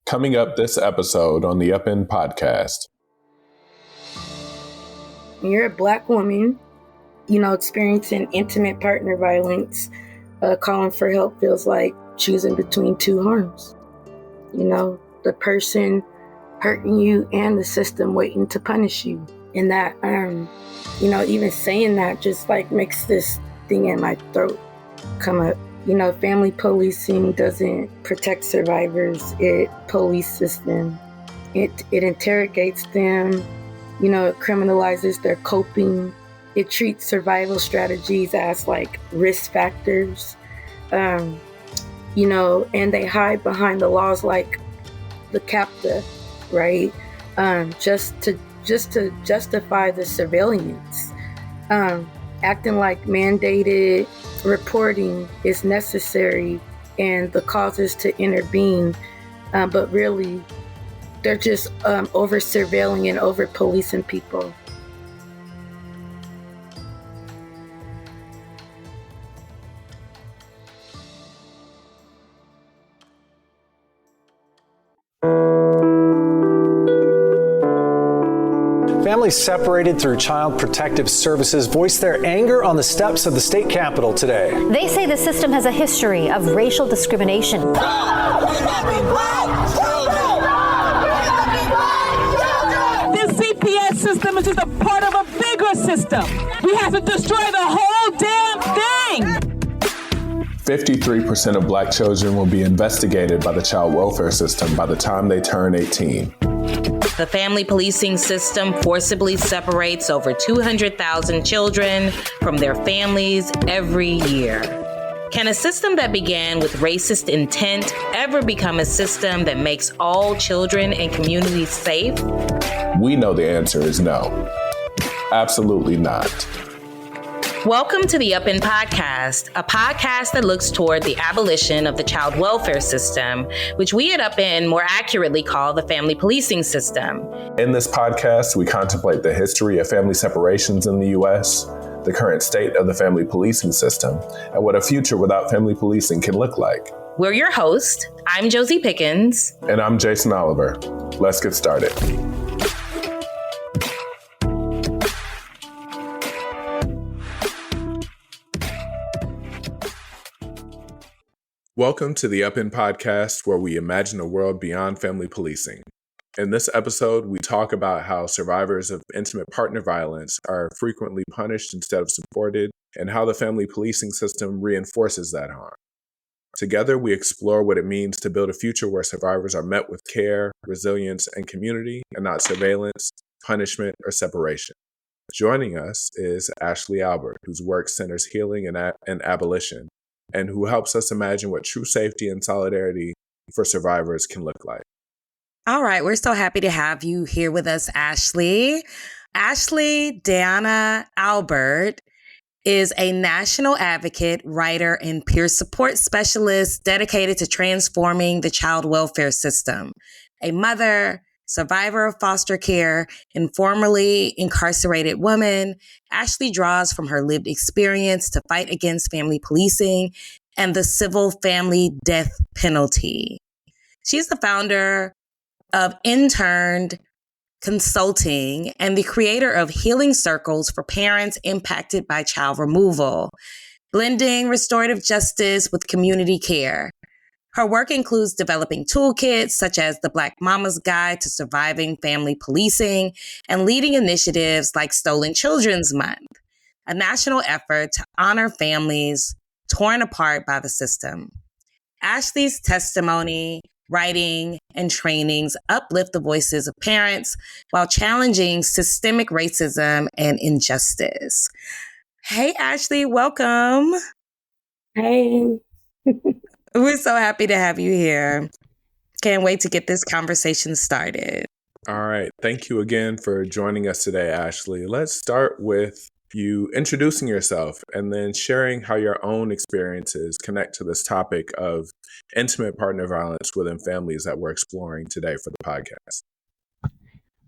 Coming up this episode on the Upend Podcast. When you're a Black woman, experiencing intimate partner violence, calling for help feels like choosing between two harms. The person hurting you and the system waiting to punish you. And that, even saying that just like makes this thing in my throat come up. Family policing doesn't protect survivors. It polices them. It interrogates them. It criminalizes their coping. It treats survival strategies as like risk factors. And they hide behind the laws like the CAPTA, right? Just to justify the surveillance. Acting like mandated reporting is necessary and the causes to intervene, but really they're just over surveilling and over policing people. Families separated through Child Protective Services voiced their anger on the steps of the state capitol today. They say the system has a history of racial discrimination. This CPS system is just a part of a bigger system. We have to destroy the whole damn thing. 53% of Black children will be investigated by the child welfare system by the time they turn 18. The family policing system forcibly separates over 200,000 children from their families every year. Can a system that began with racist intent ever become a system that makes all children and communities safe? We know the answer is no. Absolutely not. Welcome to the Upend Podcast, a podcast that looks toward the abolition of the child welfare system, which we at Upend more accurately call the family policing system. In this podcast, we contemplate the history of family separations in the U.S., the current state of the family policing system, and what a future without family policing can look like. We're your hosts. I'm Josie Pickens. And I'm Jason Oliver. Let's get started. Welcome to the Upend Podcast, where we imagine a world beyond family policing. In this episode, we talk about how survivors of intimate partner violence are frequently punished instead of supported, and how the family policing system reinforces that harm. Together, we explore what it means to build a future where survivors are met with care, resilience, and community, and not surveillance, punishment, or separation. Joining us is Ashley Albert, whose work centers healing and abolition, and who helps us imagine what true safety and solidarity for survivors can look like. All right, we're so happy to have you here with us, Ashley. Ashley Diana Albert is a national advocate, writer, and peer support specialist dedicated to transforming the child welfare system. A mother, survivor of foster care, and formerly incarcerated woman, Ashley draws from her lived experience to fight against family policing and the civil family death penalty. She's the founder of Interned Consulting and the creator of Healing Circles for parents impacted by child removal, blending restorative justice with community care. Her work includes developing toolkits such as the Black Mama's Guide to Surviving Family Policing and leading initiatives like Stolen Children's Month, a national effort to honor families torn apart by the system. Ashley's testimony, writing, and trainings uplift the voices of parents while challenging systemic racism and injustice. Hey, Ashley, welcome. Hey. We're so happy to have you here. Can't wait to get this conversation started. All right. Thank you again for joining us today, Ashley. Let's start with you introducing yourself and then sharing how your own experiences connect to this topic of intimate partner violence within families that we're exploring today for the podcast.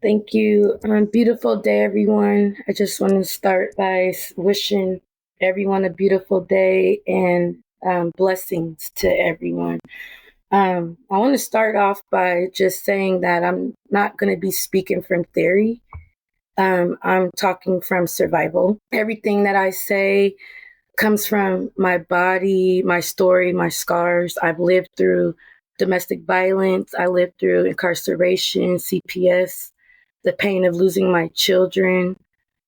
Thank you. Beautiful day, everyone. I just want to start by wishing everyone a beautiful day and blessings to everyone. I want to start off by just saying that I'm not going to be speaking from theory. I'm talking from survival. Everything that I say comes from my body, my story, my scars. I've lived through domestic violence. I lived through incarceration, CPS, the pain of losing my children,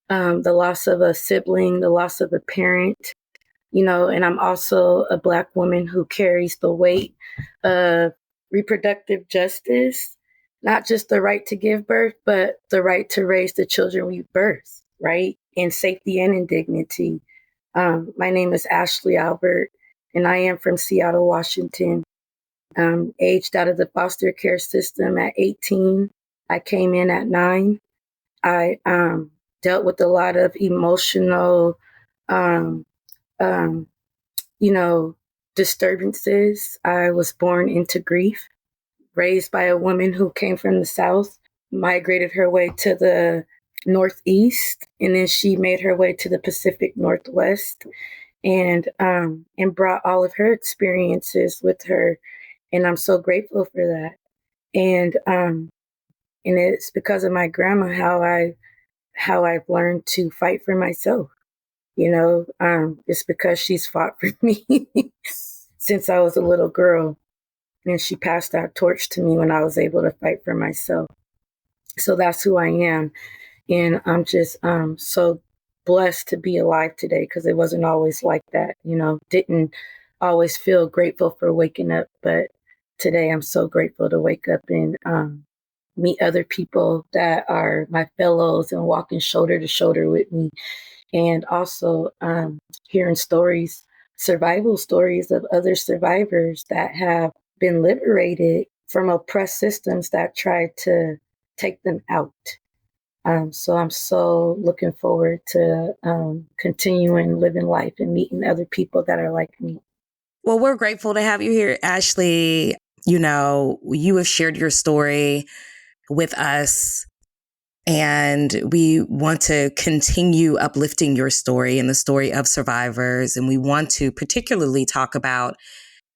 the loss of a sibling, the loss of a parent, and I'm also a Black woman who carries the weight of reproductive justice, not just the right to give birth, but the right to raise the children we birth, right? In safety and in dignity. My name is Ashley Albert, and I am from Seattle, Washington. Aged out of the foster care system at 18. I came in at 9. I dealt with a lot of emotional um, um, disturbances. I was born into grief, raised by a woman who came from the South, migrated her way to the Northeast, and then she made her way to the Pacific Northwest, and brought all of her experiences with her, and I'm so grateful for that. And it's because of my grandma how I've learned to fight for myself. It's because she's fought for me since I was a little girl. And she passed that torch to me when I was able to fight for myself. So that's who I am. And I'm just so blessed to be alive today, because it wasn't always like that. Didn't always feel grateful for waking up. But today I'm so grateful to wake up and meet other people that are my fellows and walking shoulder to shoulder with me. And also hearing stories, survival stories of other survivors that have been liberated from oppressed systems that tried to take them out. So I'm so looking forward to continuing living life and meeting other people that are like me. Well, we're grateful to have you here, Ashley. You have shared your story with us, and we want to continue uplifting your story and the story of survivors. And we want to particularly talk about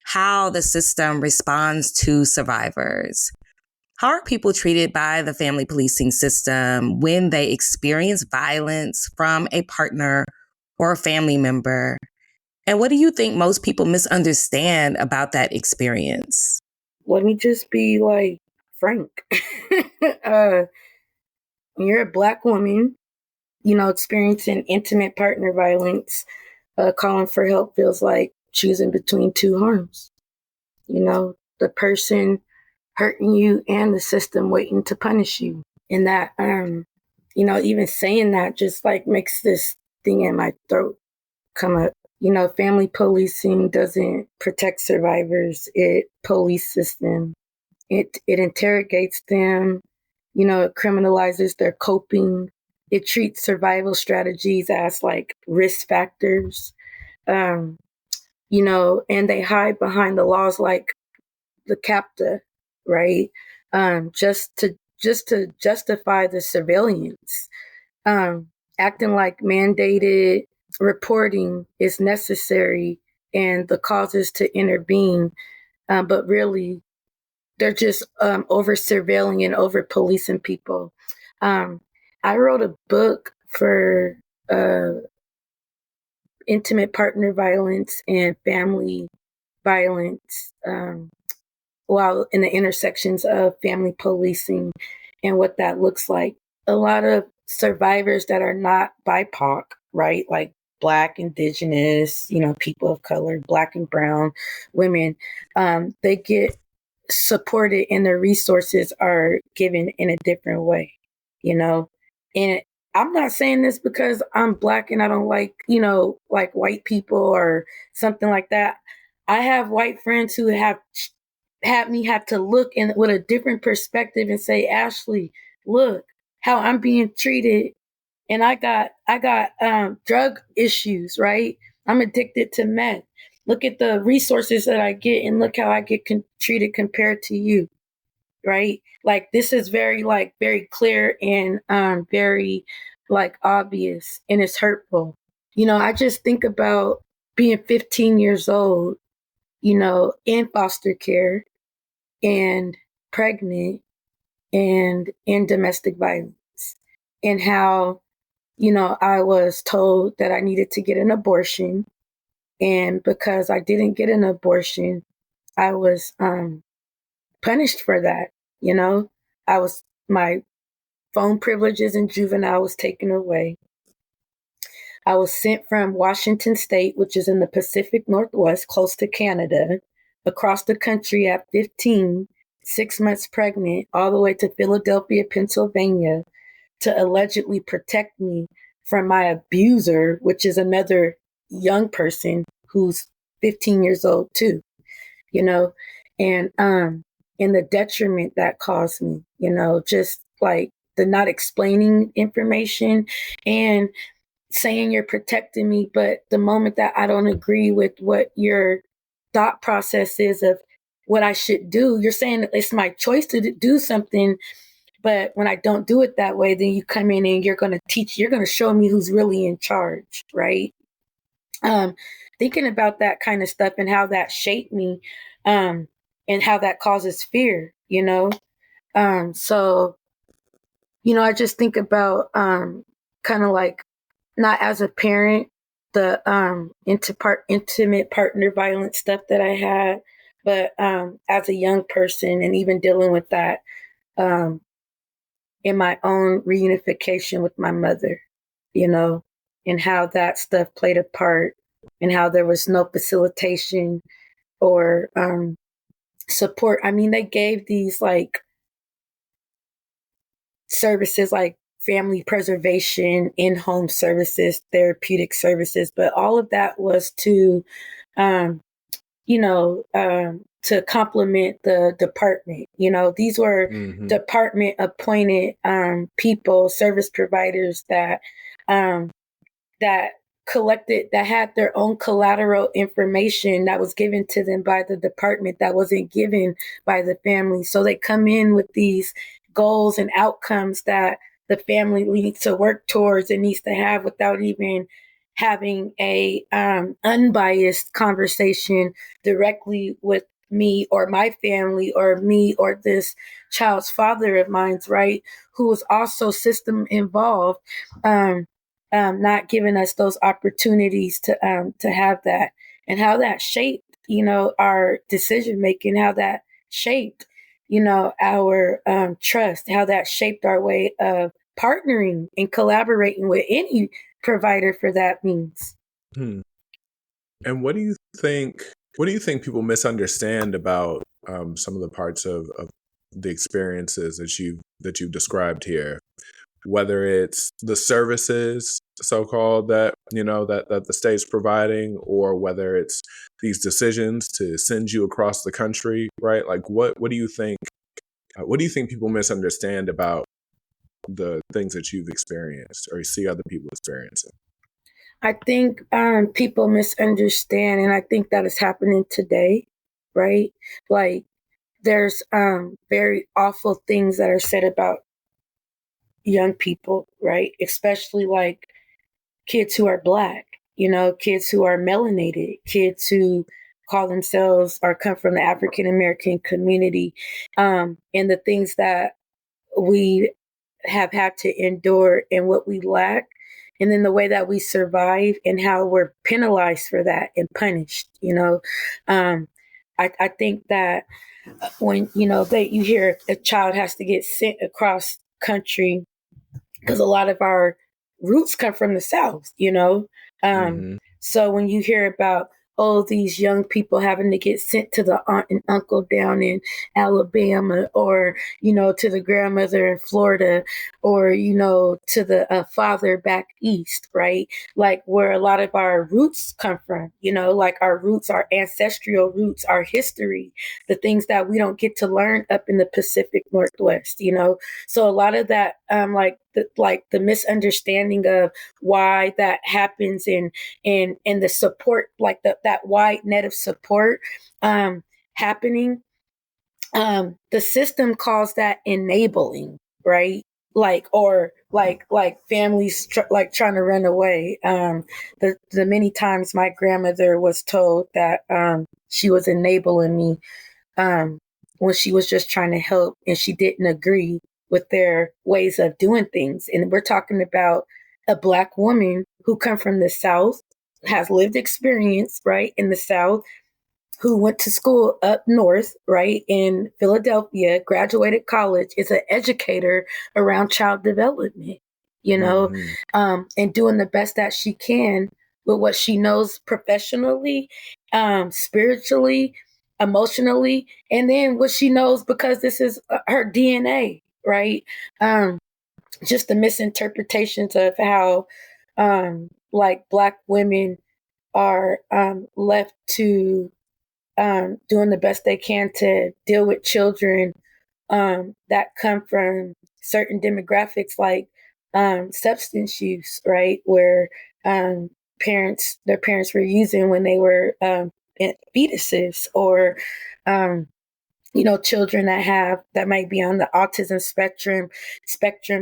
how the system responds to survivors. How are people treated by the family policing system when they experience violence from a partner or a family member? And what do you think most people misunderstand about that experience? Let me just be frank. When you're a Black woman, experiencing intimate partner violence, calling for help feels like choosing between two harms. The person hurting you and the system waiting to punish you. And that, even saying that just makes this thing in my throat come up. Family policing doesn't protect survivors. It polices them. It interrogates them. It criminalizes their coping. It treats survival strategies as risk factors. And they hide behind the laws like the CAPTA, right? Just to justify the surveillance. Acting like mandated reporting is necessary and the causes to intervene, but really they're just over surveilling and over policing people. I wrote a book for intimate partner violence and family violence, while in the intersections of family policing and what that looks like. A lot of survivors that are not BIPOC, right? Like Black, Indigenous, people of color, Black and brown women, they get supported and their resources are given in a different way, and I'm not saying this because I'm Black and I don't like white people or something like that. I have white friends who have had me have to look in with a different perspective and say, Ashley, look how I'm being treated. And I got drug issues, right? I'm addicted to meth. Look at the resources that I get and look how I get treated compared to you, right? This is very very clear and very obvious, and it's hurtful. I just think about being 15 years old, in foster care, and pregnant and in domestic violence, and how, I was told that I needed to get an abortion. And because I didn't get an abortion, I was punished for that. My phone privileges in juvenile was taken away. I was sent from Washington State, which is in the Pacific Northwest, close to Canada, across the country at 15, 6 months pregnant, all the way to Philadelphia, Pennsylvania, to allegedly protect me from my abuser, which is another young person who's 15 years old too, and the detriment that caused me, just like the not explaining information and saying you're protecting me, but the moment that I don't agree with what your thought process is of what I should do, you're saying it's my choice to do something. But when I don't do it that way, then you come in and you're going to show me who's really in charge, right? Thinking about that kind of stuff and how that shaped me, and how that causes fear, So, I just think about kind of like, not as a parent, the intimate partner violence stuff that I had, but as a young person, and even dealing with that in my own reunification with my mother, and how that stuff played a part, and how there was no facilitation or support. I mean, they gave these like services like family preservation, in-home services, therapeutic services, but all of that was to, to complement the department. These were department appointed people, service providers that collected, that had their own collateral information that was given to them by the department that wasn't given by the family. So they come in with these goals and outcomes that the family needs to work towards and needs to have without even having a unbiased conversation directly with me or my family or me or this child's father of mine's, right, who was also system involved, not giving us those opportunities to have that, and how that shaped, our decision making, how that shaped, our trust, how that shaped our way of partnering and collaborating with any provider for that means. And what do you think people misunderstand about some of the parts of the experiences that you've described here? Whether it's the services, so-called, that that the state's providing, or whether it's these decisions to send you across the country, right? Like, what do you think? What do you think people misunderstand about the things that you've experienced or you see other people experiencing? I think people misunderstand, and I think that is happening today, right? Like, there's very awful things that are said about young people, right? Especially like kids who are Black, kids who are melanated, kids who call themselves or come from the African American community, and the things that we have had to endure and what we lack, and then the way that we survive and how we're penalized for that and punished. I think that when you hear a child has to get sent across country, because a lot of our roots come from the South, So when you hear about, these young people having to get sent to the aunt and uncle down in Alabama, or, to the grandmother in Florida, or, to the father back east, right? Like, where a lot of our roots come from, like our roots, our ancestral roots, our history, the things that we don't get to learn up in the Pacific Northwest, So a lot of that, the misunderstanding of why that happens, and the support, like that wide net of support happening, the system calls that enabling, right? Like families trying to run away. The many times my grandmother was told that she was enabling me when she was just trying to help and she didn't agree with their ways of doing things. And we're talking about a Black woman who come from the South, has lived experience, right, in the South, who went to school up north, right, in Philadelphia, graduated college, is an educator around child development, and doing the best that she can with what she knows professionally, spiritually, emotionally, and then what she knows because this is her DNA, right? Just the misinterpretations of how, like, Black women are left to doing the best they can to deal with children that come from certain demographics, like substance use, right? Where their parents were using when they were fetuses, or children that might be on the autism spectrum,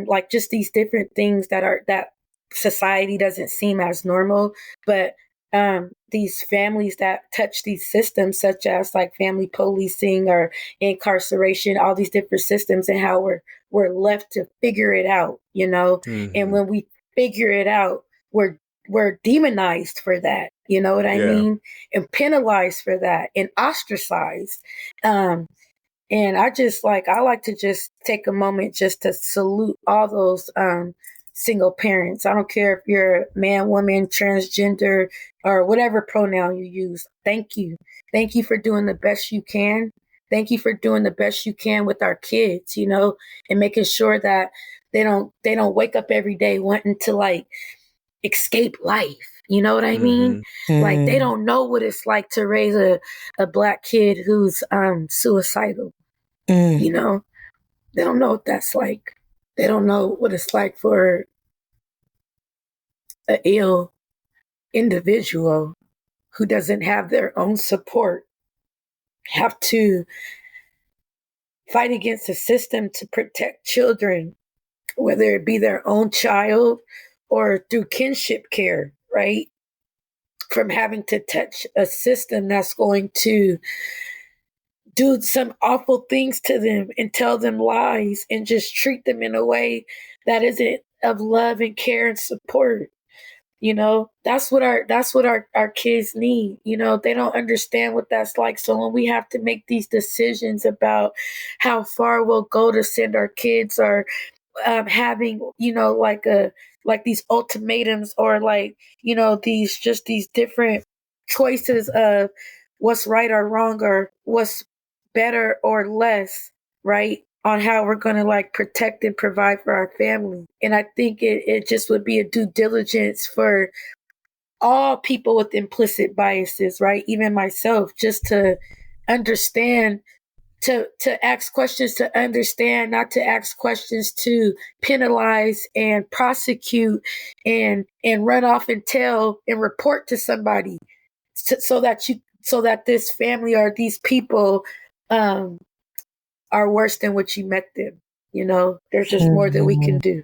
like just these different things that society doesn't seem as normal, but these families that touch these systems, such as like family policing or incarceration, all these different systems, and how we're left to figure it out, and when we figure it out, we're demonized for that, you know what I mean, and penalized for that and ostracized. And I like to just take a moment just to salute all those single parents. I don't care if you're a man, woman, transgender, or whatever pronoun you use. Thank you. Thank you for doing the best you can. Thank you for doing the best you can with our kids, and making sure that they don't wake up every day wanting to like escape life. You know what I mean? Like, they don't know what it's like to raise a Black kid who's suicidal. They don't know what that's like. They don't know what it's like for an ill individual who doesn't have their own support, have to fight against a system to protect children, whether it be their own child or through kinship care, right? From having to touch a system that's going to do some awful things to them and tell them lies and just treat them in a way that isn't of love and care and support. That's what our kids need. They don't understand what that's like. So when we have to make these decisions about how far we'll go to send our kids, or having, like these ultimatums, or like, these different choices of what's right or wrong, or what's better or less, right, on how we're going to like protect and provide for our family. And I think it just would be a due diligence for all people with implicit biases, right, even myself, just to understand, to ask questions to understand, not to ask questions to penalize and prosecute and run off and tell and report to somebody, so that this family or these people are worse than what you met them. There's just more that we can do.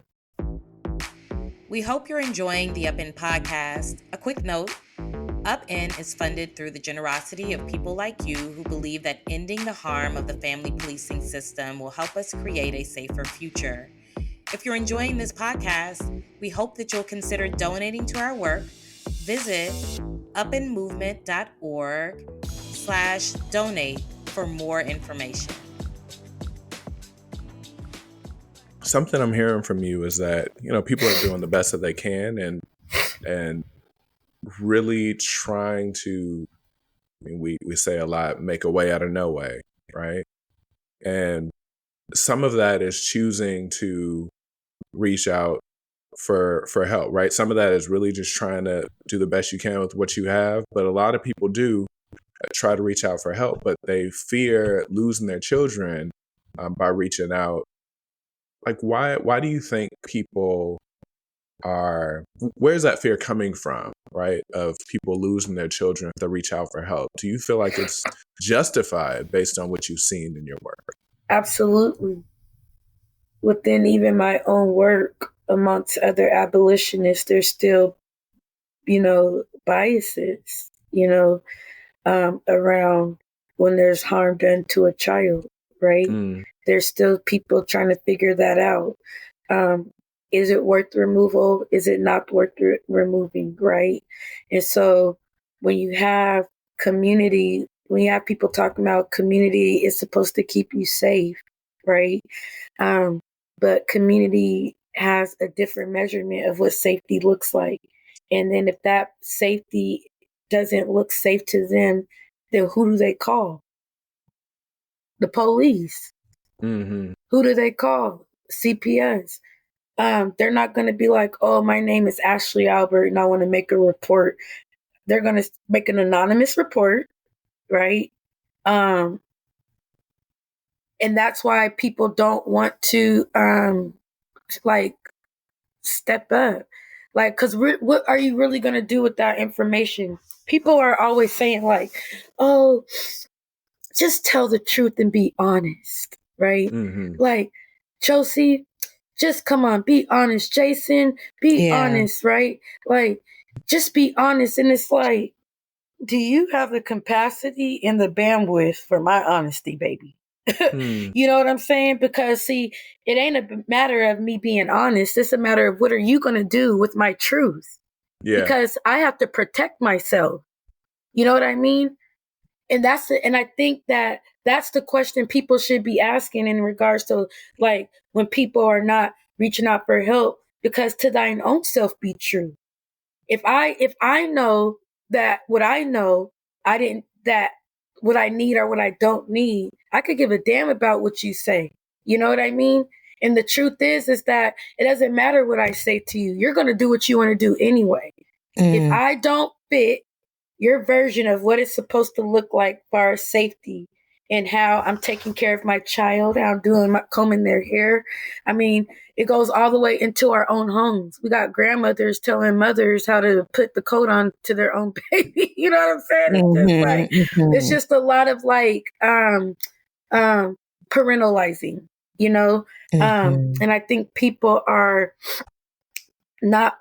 We hope you're enjoying the Up In podcast. A quick note, Up In is funded through the generosity of people like you who believe that ending the harm of the family policing system will help us create a safer future. If you're enjoying this podcast, we hope that you'll consider donating to our work. Visit upinmovement.org/donate for more information. Something I'm hearing from you is that, people are doing the best that they can and really trying to, we say a lot, make a way out of no way, right? And some of that is choosing to reach out for help, right? Some of that is really just trying to do the best you can with what you have. But a lot of people do try to reach out for help, but they fear losing their children by reaching out. Like, why do you think people where's that fear coming from, right? Of people losing their children if they reach out for help. Do you feel like it's justified based on what you've seen in your work? Absolutely. Within even my own work, amongst other abolitionists, there's still, biases, around when there's harm done to a child. right? Mm. There's still people trying to figure that out. Is it worth removal? Is it not worth removing, right? And so when you have community, when you have people talking about community is supposed to keep you safe, right? But community has a different measurement of what safety looks like. And then if that safety doesn't look safe to them, then who do they call? The police. Mm-hmm. Who do they call? CPS. They're not going to be like, oh, my name is Ashley Albert and I want to make a report. They're going to make an anonymous report, right? And that's why people don't want to like step up. Like, because what are you really going to do with that information? People are always saying like, oh, just tell the truth and be honest, right? Mm-hmm. Like, Chelsea, just come on, be honest. Jason, be Yeah. honest, right? Like, just be honest. And it's like, do you have the capacity and the bandwidth for my honesty, baby? You know what I'm saying? Because see, it ain't a matter of me being honest. It's a matter of what are you going to do with my truth? Yeah. Because I have to protect myself. You know what I mean? And and I think that that's the question people should be asking in regards to like when people are not reaching out for help, because to thine own self be true. If I know that what I know, I didn't, that what I need or what I don't need, I could give a damn about what you say. You know what I mean? And the truth is that it doesn't matter what I say to you. You're going to do what you want to do anyway. If I don't fit your version of what it's supposed to look like for our safety and how I'm taking care of my child, how I'm doing combing their hair. I mean, it goes all the way into our own homes. We got grandmothers telling mothers how to put the coat on to their own baby. You know what I'm saying? It's just like, it's just a lot of like parentalizing, you know? And I think people are not,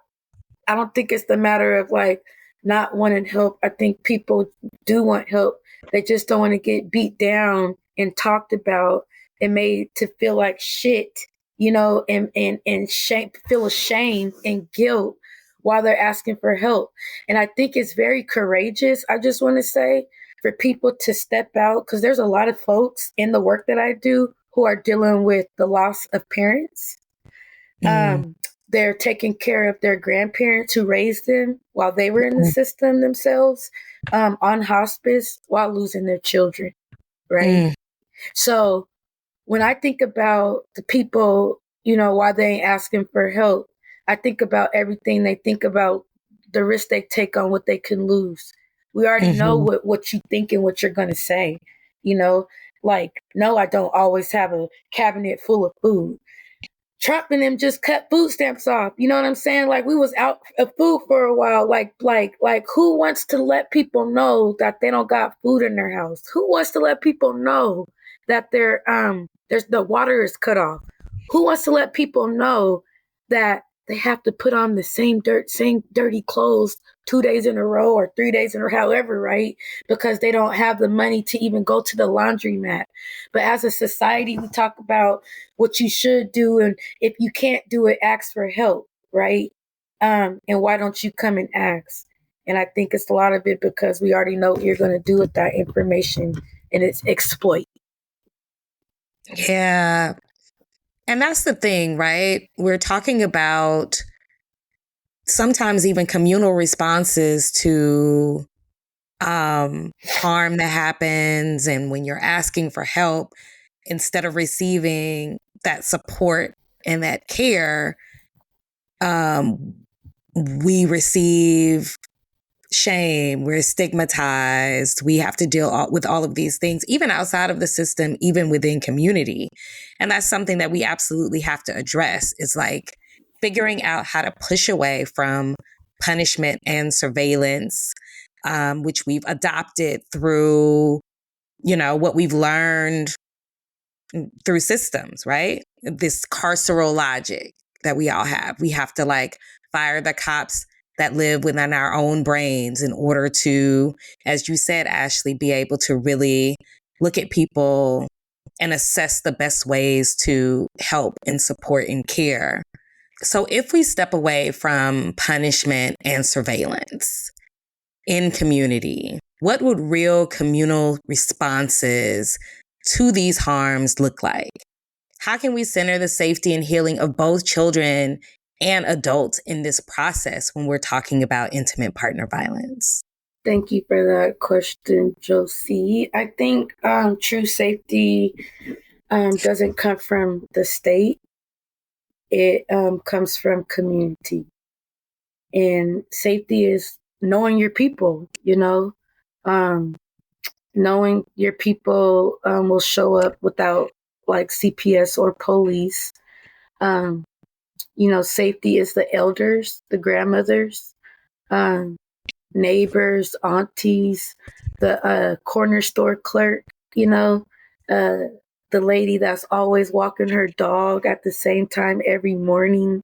I don't think it's the matter of like not wanting help. I think people do want help. They just don't want to get beat down and talked about and made to feel like shit, you know, and shame, feel ashamed and guilt while they're asking for help. And I think it's very courageous, I just want to say, for people to step out, because there's a lot of folks in the work that I do who are dealing with the loss of parents. They're taking care of their grandparents who raised them while they were in the system themselves, on hospice while losing their children, right? So when I think about the people, you know, why they ain't asking for help, I think about everything. They think about the risk they take on what they can lose. We already know what you think and what you're going to say, you know, like, no, I don't always have a cabinet full of food. Trump and them just cut food stamps off. You know what I'm saying? Like we was out of food for a while. Like who wants to let people know that they don't got food in their house? Who wants to let people know that there's the water is cut off? Who wants to let people know that they have to put on the same dirty clothes 2 days in a row or 3 days in a row, however, right? Because they don't have the money to even go to the laundromat. But as a society, we talk about what you should do. And if you can't do it, ask for help, right? And why don't you come and ask? And I think it's a lot of it because we already know what you're going to do with that information, and it's exploit. Yeah. And that's the thing, right? We're talking about sometimes even communal responses to harm that happens. And when you're asking for help, instead of receiving that support and that care, we receive shame, we're stigmatized, we have to deal with all of these things, even outside of the system, even within community. And that's something that we absolutely have to address. It's like figuring out how to push away from punishment and surveillance, which we've adopted through, you know, what we've learned through systems, right? This carceral logic that we all have. We have to like fire the cops that live within our own brains in order to, as you said, Ashley, be able to really look at people and assess the best ways to help and support and care. So if we step away from punishment and surveillance in community, what would real communal responses to these harms look like? How can we center the safety and healing of both children and adults in this process when we're talking about intimate partner violence? Thank you for that question, Josie. I think true safety doesn't come from the state. It comes from community. And safety is knowing your people, knowing your people will show up without like CPS or police. Safety is the elders, the grandmothers, neighbors, aunties, the corner store clerk, the lady that's always walking her dog at the same time every morning.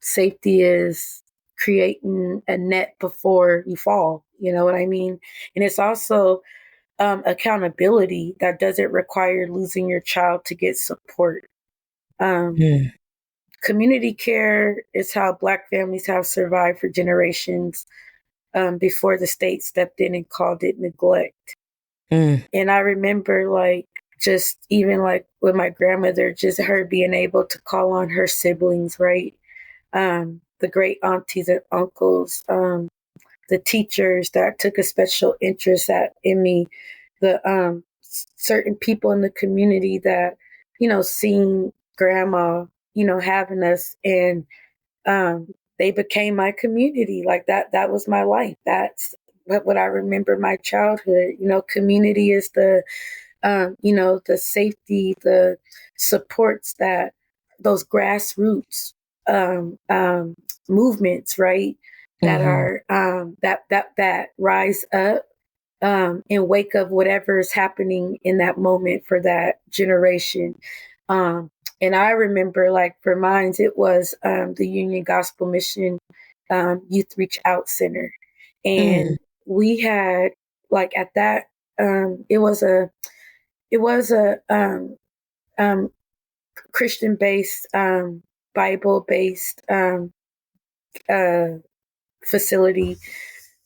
Safety is creating a net before you fall. You know what I mean? And it's also accountability that doesn't require losing your child to get support. Community care is how Black families have survived for generations before the state stepped in and called it neglect. And I remember just even with my grandmother, just her being able to call on her siblings, right? The great aunties and uncles, the teachers that took a special interest in me, the certain people in the community that, seeing grandma, having us, and they became my community. Like that was my life. That's what I remember my childhood. Community is the safety, the supports that those grassroots movements, right? That are that rise up in wake of whatever is happening in that moment for that generation. And I remember, for mine, it was the Union Gospel Mission Youth Reach Out Center, and we had at that it was a Christian based Bible based facility.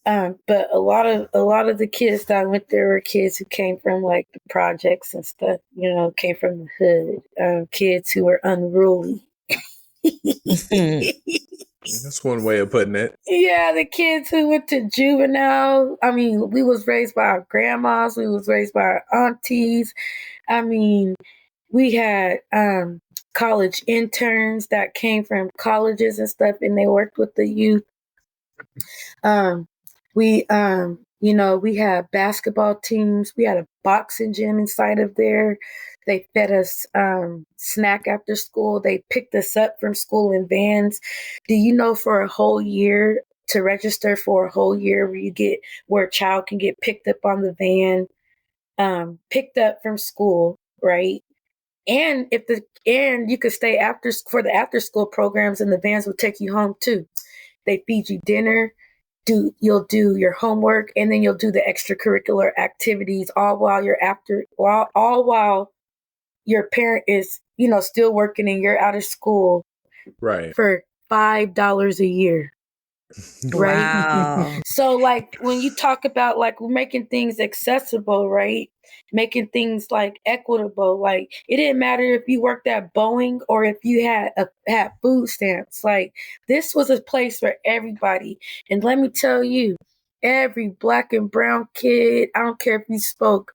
But a lot of the kids that went there were kids who came from the projects and stuff, came from the hood, kids who were unruly. That's one way of putting it. Yeah, the kids who went to juvenile. I mean, we was raised by our grandmas. We was raised by our aunties. I mean, we had college interns that came from colleges and stuff, and they worked with the youth. We had basketball teams. We had a boxing gym inside of there. They fed us snack after school. They picked us up from school in vans. Do you know for a whole year, to register for a whole year where a child can get picked up on the van, picked up from school, right? And you could stay for the after school programs, and the vans will take you home too. They feed you dinner. You'll do your homework, and then you'll do the extracurricular activities all while your parent is, still working and you're out of school, right? For $5 a year. Right. Wow. So when you talk about making things accessible, right? Making things equitable, it didn't matter if you worked at Boeing or if you had food stamps. This was a place for everybody. And let me tell you, every Black and brown kid, I don't care if you spoke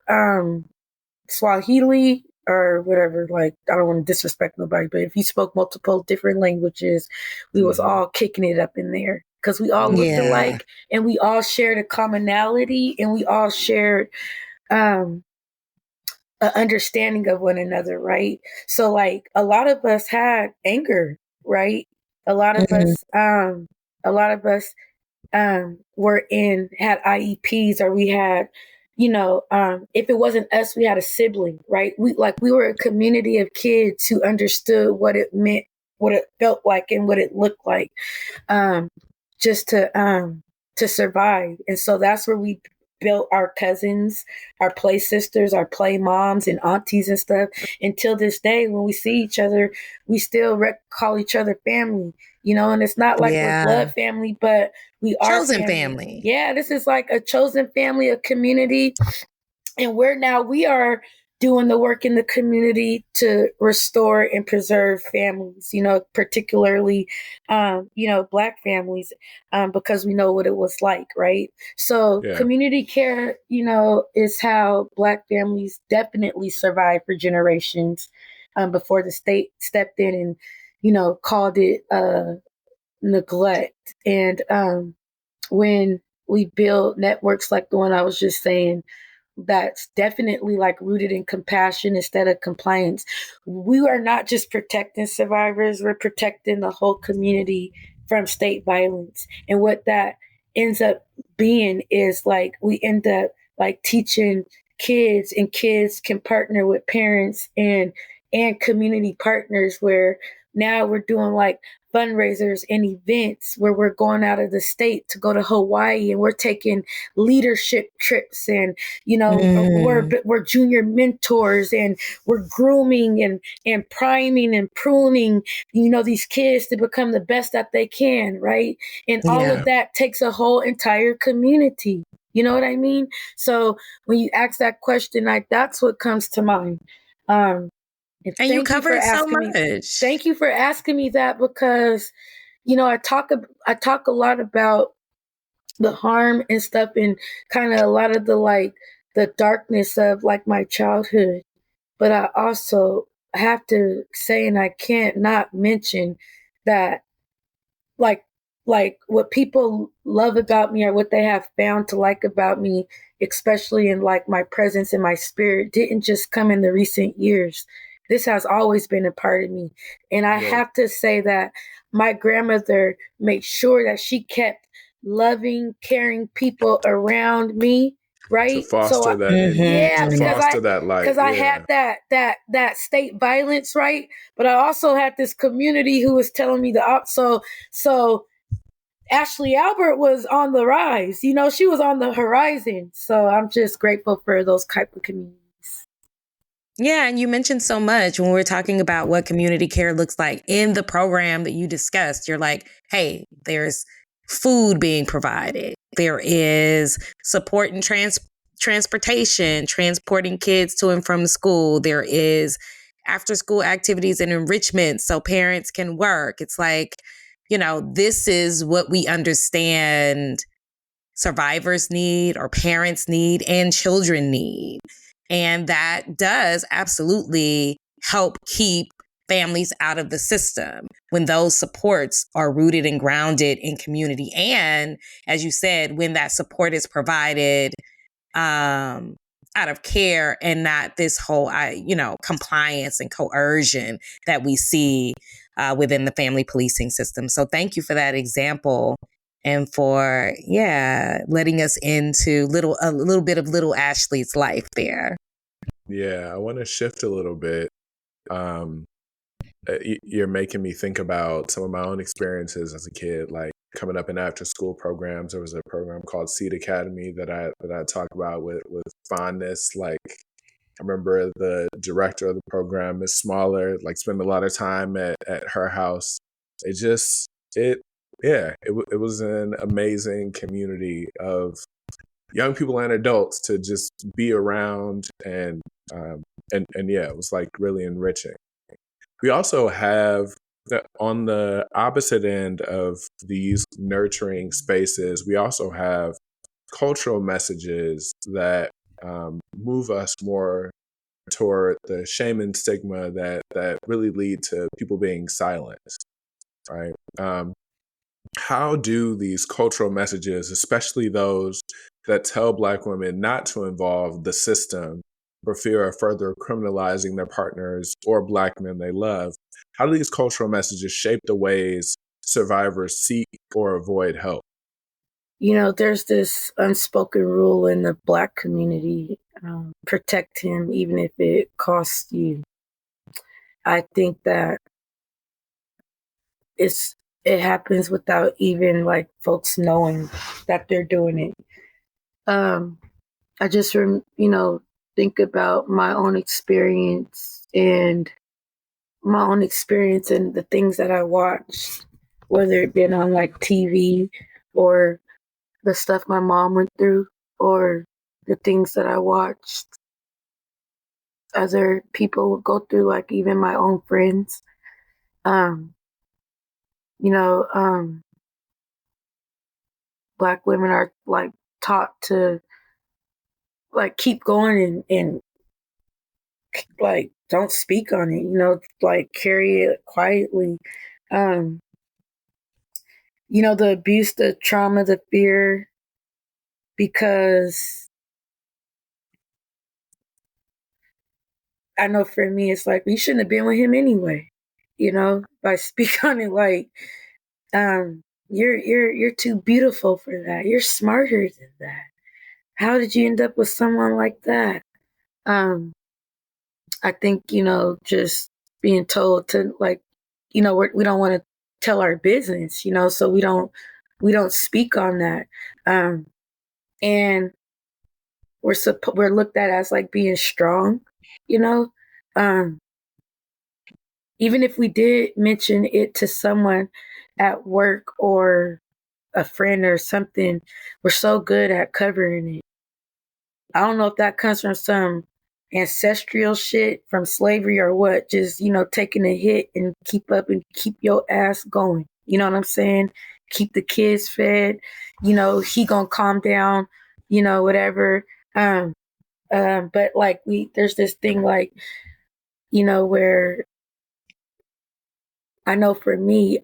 Swahili or whatever, I don't want to disrespect nobody, but if you spoke multiple different languages, we was all kicking it up in there. Because we all looked alike, and we all shared a commonality, and we all shared an understanding of one another, right? So a lot of us had anger, right? A lot of us had IEPs, or we had, if it wasn't us, we had a sibling, right? We were a community of kids who understood what it meant, what it felt like, and what it looked like. Just to survive. And so that's where we built our cousins, our play sisters, our play moms and aunties and stuff. Until this day, when we see each other, we still call each other family, and it's not like we're blood family, but we are chosen family. Yeah, this is like a chosen family, a community. And we are doing the work in the community to restore and preserve families, particularly, Black families, because we know what it was like, right? So community care, is how Black families definitely survived for generations before the state stepped in and, called it neglect. And when we build networks like the one I was just saying, that's definitely like rooted in compassion instead of compliance. We are not just protecting survivors, we're protecting the whole community from state violence. And what that ends up being is like we end up like teaching kids, and kids can partner with parents and community partners, where now we're doing like fundraisers and events where we're going out of the state to go to Hawaii, and we're taking leadership trips, and we're junior mentors, and we're grooming and priming and pruning these kids to become the best that they can, right? And all of that takes a whole entire community. You know what I mean? So when you ask that question, that's what comes to mind. And you covered so much. Thank you for asking me that, because, I talk a lot about the harm and stuff, and kind of a lot of the darkness of like my childhood. But I also have to say, and I can't not mention that, like what people love about me, or what they have found to like about me, especially in like my presence and my spirit, didn't just come in the recent years. This has always been a part of me. And I have to say that my grandmother made sure that she kept loving, caring people around me, right? To foster that light. Because I had that state violence, right? But I also had this community who was telling me so Ashley Albert was on the rise. She was on the horizon. So I'm just grateful for those type of communities. Yeah, and you mentioned so much when we're talking about what community care looks like in the program that you discussed. You're like, hey, there's food being provided. There is support and transportation, transporting kids to and from school. There is after school activities and enrichment so parents can work. It's like, this is what we understand survivors need, or parents need, and children need. And that does absolutely help keep families out of the system when those supports are rooted and grounded in community. And as you said, when that support is provided out of care, and not this whole, compliance and coercion that we see within the family policing system. So thank you for that example, and for, letting us into a little bit of little Ashley's life there. Yeah, I want to shift a little bit. You're making me think about some of my own experiences as a kid, like coming up in after school programs. There was a program called Seed Academy that I talk about with fondness. Like, I remember the director of the program, Miss Smaller, like spending a lot of time at her house. It was an amazing community of young people and adults to just be around, and it was like really enriching. We also have, on the opposite end of these nurturing spaces, we also have cultural messages that move us more toward the shame and stigma that really lead to people being silenced, right? How do these cultural messages, especially those that tell Black women not to involve the system for fear of further criminalizing their partners or Black men they love, how do these cultural messages shape the ways survivors seek or avoid help? There's this unspoken rule in the Black community, protect him even if it costs you. I think that it happens without even like folks knowing that they're doing it. I just, think about my own experience and the things that I watched, whether it been on like TV or the stuff my mom went through or the things that I watched other people go through, like even my own friends. Um, you know, Black women are like taught to like keep going and like don't speak on it, like carry it quietly. Um, the abuse, the trauma, the fear, because I know for me it's like we shouldn't have been with him anyway. If I speak on it like you're too beautiful for that. You're smarter than that. How did you end up with someone like that? I think, just being told to like, we don't want to tell our business, so we don't speak on that. And we're looked at as like being strong, you know. Um, Even if we did mention it to someone at work or a friend or something, we're so good at covering it. I don't know if that comes from some ancestral shit from slavery or what, just, taking a hit and keep up and keep your ass going. You know what I'm saying? Keep the kids fed, he gonna calm down, whatever. But like there's this thing like, where I know for me,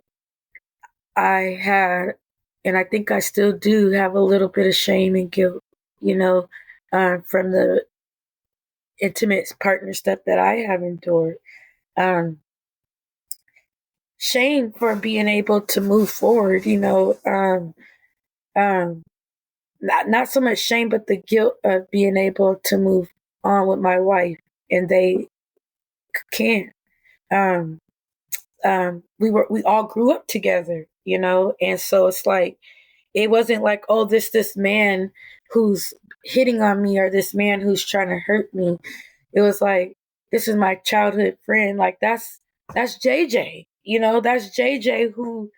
I had, and I think I still do have a little bit of shame and guilt, from the intimate partner stuff that I have endured. Shame for being able to move forward, not so much shame, but the guilt of being able to move on with my life, and they can't. We all grew up together, and so it's like it wasn't like, oh, this man who's hitting on me or this man who's trying to hurt me. It was like, this is my childhood friend. Like that's JJ. That's JJ who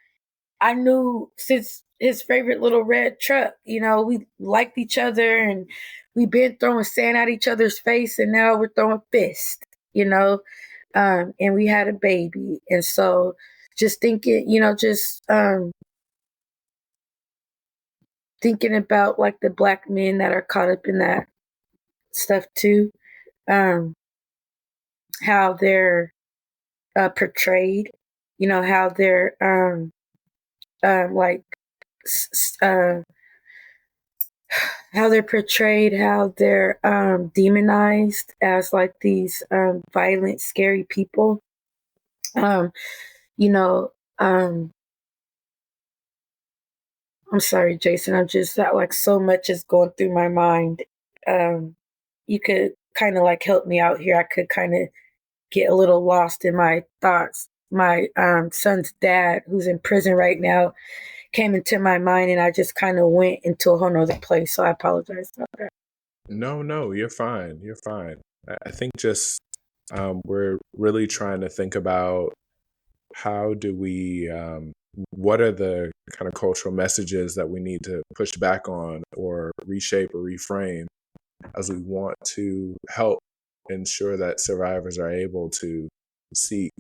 I knew since his favorite little red truck. We liked each other and we've been throwing sand at each other's face, and now we're throwing fists. And we had a baby, and so just thinking, thinking about like the Black men that are caught up in that stuff too, how they're portrayed, how they're like how they're portrayed, how they're demonized as like these violent, scary people. You know, I'm sorry, Jason. I'm just that like so much is going through my mind. You could kind of like help me out here. I could kind of get a little lost in my thoughts. My son's dad, who's in prison right now, came into my mind, and I just kind of went into a whole nother place. So I apologize about that. No, you're fine. You're fine. I think just we're really trying to think about how do we, what are the kind of cultural messages that we need to push back on or reshape or reframe as we want to help ensure that survivors are able to seek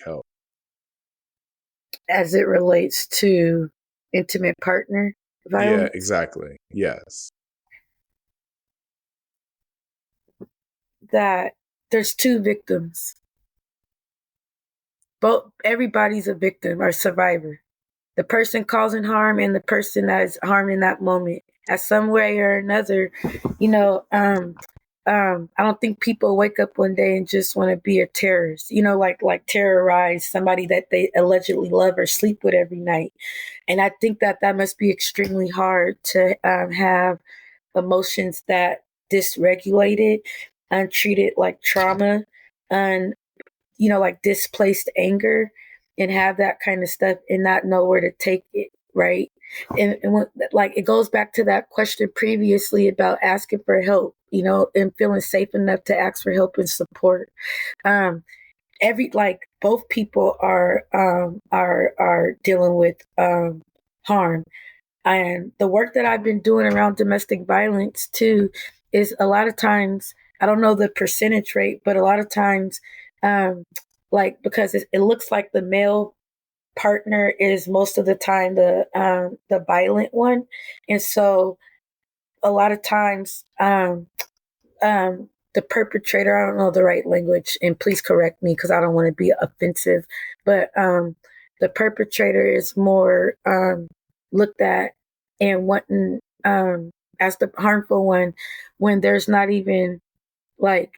help. As it relates to intimate partner violence? Yeah, exactly. Yes. That there's two victims. Everybody's a victim or survivor. The person causing harm and the person that is harmed in that moment. At some way or another, I don't think people wake up one day and just want to be a terrorist, like terrorize somebody that they allegedly love or sleep with every night. And I think that must be extremely hard to have emotions that dysregulated, untreated like trauma, and like displaced anger, and have that kind of stuff and not know where to take it. right? And when, like, it goes back to that question previously about asking for help, you know, and feeling safe enough to ask for help and support. Both people are dealing with harm. And the work that I've been doing around domestic violence too is a lot of times, I don't know the percentage rate, but a lot of times, because it looks like the male partner is most of the time the violent one, and so a lot of times, the perpetrator, I don't know the right language, and please correct me because I don't want to be offensive, but the perpetrator is more looked at and wanting as the harmful one when there's not even like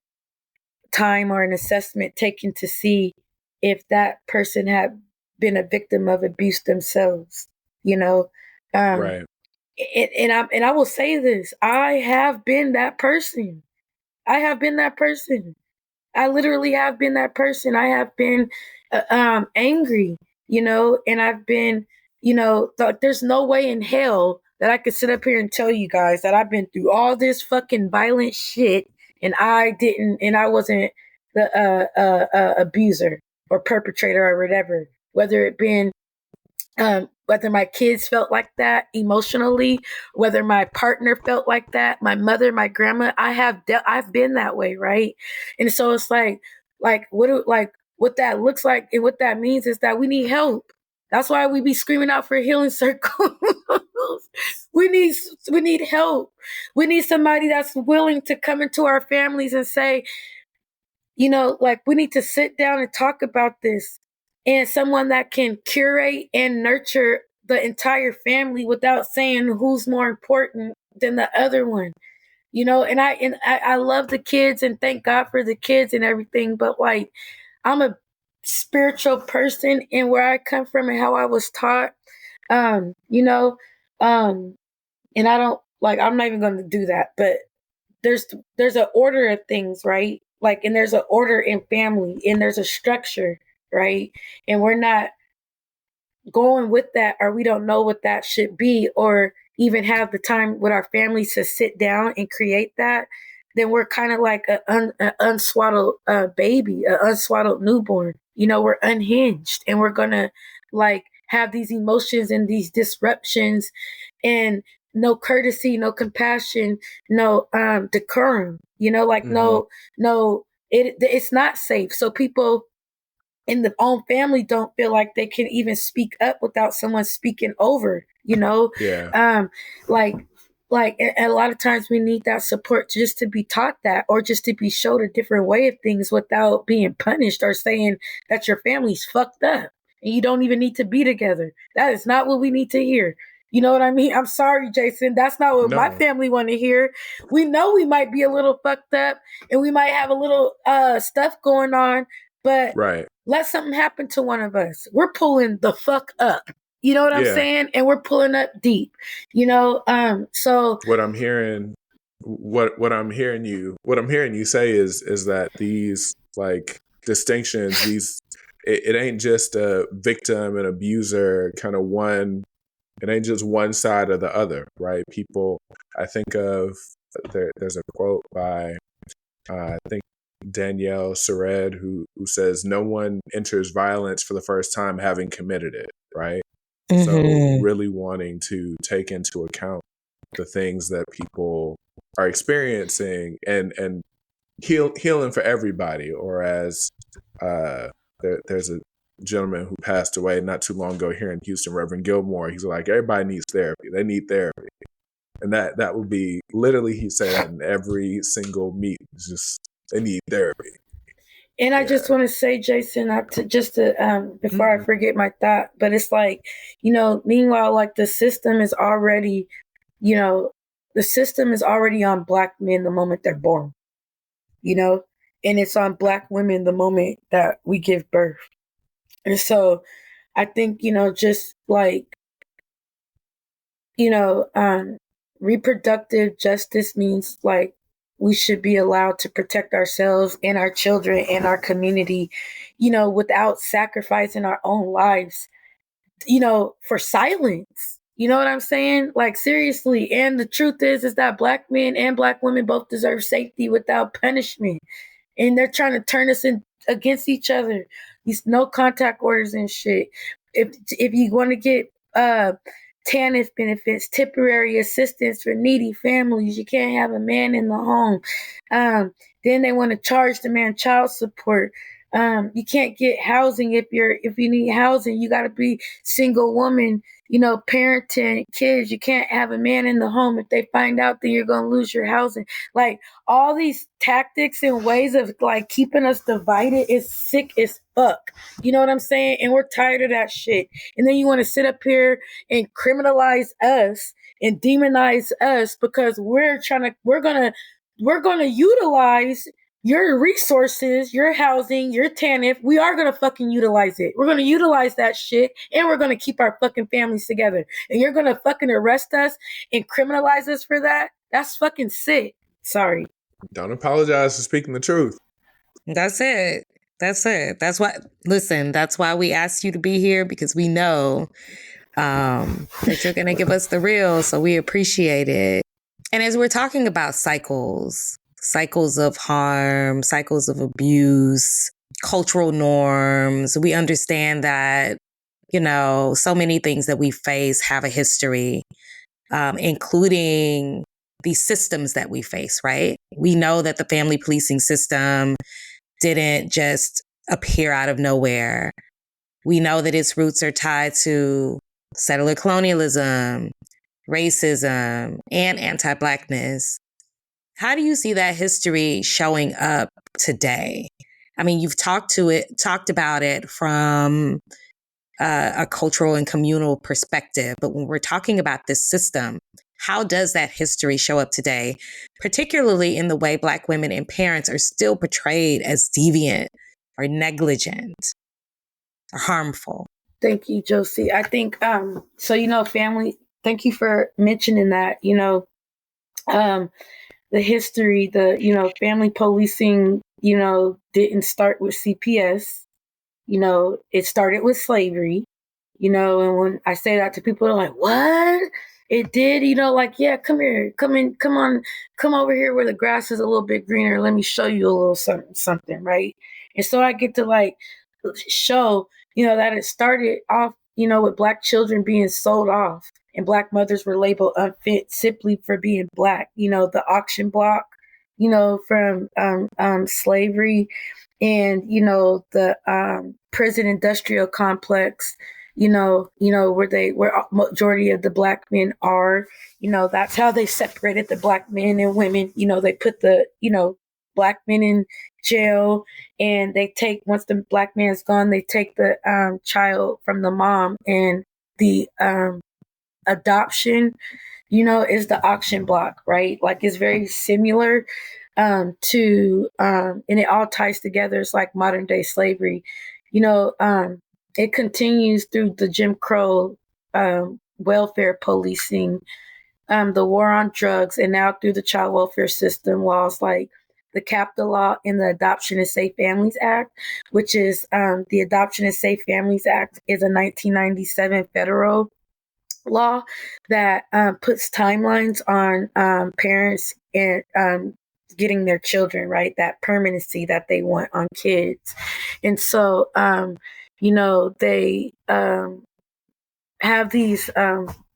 time or an assessment taken to see if that person had been a victim of abuse themselves, you know. Right. And I will say this: I have been that person. I have been that person. I literally have been that person. I have been angry, you know, and I've been, you know, there's no way in hell that I could sit up here and tell you guys that I've been through all this fucking violent shit and I wasn't the abuser or perpetrator or whatever, whether it been whether my kids felt like that emotionally, whether my partner felt like that, my mother, my grandma, I've been that way, right? And so it's like what that looks like and what that means is that we need help. That's why we be screaming out for healing circles. we need help. We need somebody that's willing to come into our families and say, you know, like, we need to sit down and talk about this, and someone that can curate and nurture the entire family without saying who's more important than the other one. You know, and I love the kids and thank God for the kids and everything, but like, I'm a spiritual person, and where I come from and how I was taught, you know, and I don't like, I'm not even going to do that, but there's an order of things, right? Like, and there's an order in family, and there's a structure, right? And we're not going with that, or we don't know what that should be, or even have the time with our families to sit down and create that, then we're kind of like an unswaddled baby, an unswaddled newborn. You know, we're unhinged, and we're gonna like have these emotions and these disruptions, and no courtesy, no compassion, no decorum. You know, like it's not safe. So people in the own family don't feel like they can even speak up without someone speaking over, you know? Yeah. Like a lot of times we need that support just to be taught that, or just to be showed a different way of things without being punished or saying that your family's fucked up and you don't even need to be together. That is not what we need to hear. You know what I mean? I'm sorry, Jason. That's not what my family want to hear. We know we might be a little fucked up and we might have a little stuff going on, but Right. let something happen to one of us, we're pulling the fuck up. You know what I'm saying? And we're pulling up deep. You know, so what I'm hearing you say is that these like distinctions, it ain't just a victim and abuser kind of one. It ain't just one side or the other, right? People, I think of there's a quote by I think Danielle Sered who says no one enters violence for the first time having committed it, right? Mm-hmm. So really wanting to take into account the things that people are experiencing and healing for everybody. Or as there's a gentleman who passed away not too long ago here in Houston, Reverend Gilmore. He's like, everybody needs therapy. They need therapy. And that would be literally, he said that in every single meeting. It's just, they need therapy. And I just want to say, Jason, before I forget my thought, but it's like, you know, meanwhile, like the system is already, you know, on Black men the moment they're born, you know, and it's on Black women the moment that we give birth. And so I think, you know, just like, you know, reproductive justice means like we should be allowed to protect ourselves and our children and our community, you know, without sacrificing our own lives for silence. You know what I'm saying? Like, seriously. And the truth is that Black men and Black women both deserve safety without punishment. And they're trying to turn us in against each other. These no contact orders and shit. If you want to get TANF benefits, temporary assistance for needy families, you can't have a man in the home. Then they want to charge the man child support. You can't get housing if you need housing. You got to be single woman, parenting kids. You can't have a man in the home. If they find out, then you're gonna lose your housing. Like, all these tactics and ways of like keeping us divided is sick as fuck. You know what I'm saying? And we're tired of that shit. And then you want to sit up here and criminalize us and demonize us because we're gonna utilize your resources, your housing, your TANF. We are going to fucking utilize it. We're going to utilize that shit, and we're going to keep our fucking families together. And you're going to fucking arrest us and criminalize us for that? That's fucking sick. Sorry. Don't apologize for speaking the truth. That's it. That's why we asked you to be here, because we know that you're going to give us the real. So we appreciate it. And as we're talking about cycles of harm, cycles of abuse, cultural norms, we understand that, so many things that we face have a history, including these systems that we face, right? We know that the family policing system didn't just appear out of nowhere. We know that its roots are tied to settler colonialism, racism, and anti-Blackness. How do you see that history showing up today? I mean, you've talked about it from a cultural and communal perspective, but when we're talking about this system, how does that history show up today, particularly in the way Black women and parents are still portrayed as deviant or negligent or harmful? Thank you, Josie. I think, family, thank you for mentioning that, the history, family policing, didn't start with CPS. It started with slavery, and when I say that to people, they're like, what? It did, yeah, come here, come over here where the grass is a little bit greener. Let me show you a little something, right? And so I get to show, that it started off, with Black children being sold off, and Black mothers were labeled unfit simply for being Black. The auction block, from slavery, and the prison industrial complex, where majority of the Black men are. That's how they separated the Black men and women. They put the Black men in jail, and once the Black man's gone, they take the child from the mom, and the adoption, is the auction block, right? Like, it's very similar to and it all ties together. It's like modern day slavery. It continues through the Jim Crow welfare policing, the war on drugs, and now through the child welfare system laws like the CAPTA law and the Adoption and Safe Families Act, which is the Adoption and Safe Families Act is a 1997 federal law that puts timelines on parents and getting their children, right? That permanency that they want on kids. And so, they have these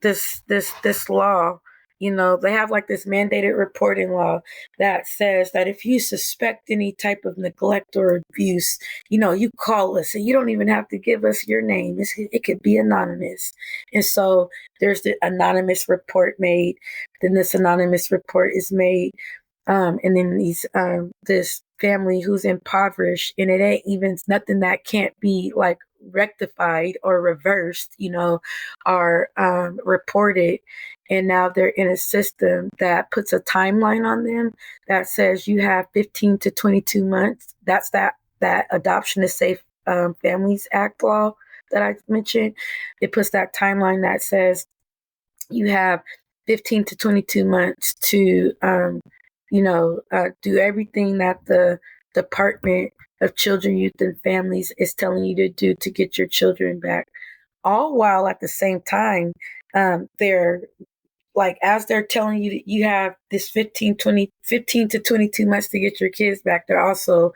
this law. They have like this mandated reporting law that says that if you suspect any type of neglect or abuse, you call us, and you don't even have to give us your name. It could be anonymous. And so there's the anonymous report made. Then this anonymous report is made. And then this family who's impoverished, and it ain't even nothing that can't be like rectified or reversed, are reported. And now they're in a system that puts a timeline on them that says you have 15 to 22 months. That's that Adoption and Safe Families Act law that I mentioned. It puts that timeline that says you have 15 to 22 months to, do everything that the Department of Children, Youth, and Families is telling you to do to get your children back. all while at the same time, they're like, as they're telling you that you have this 15 to 22 months to get your kids back, they're also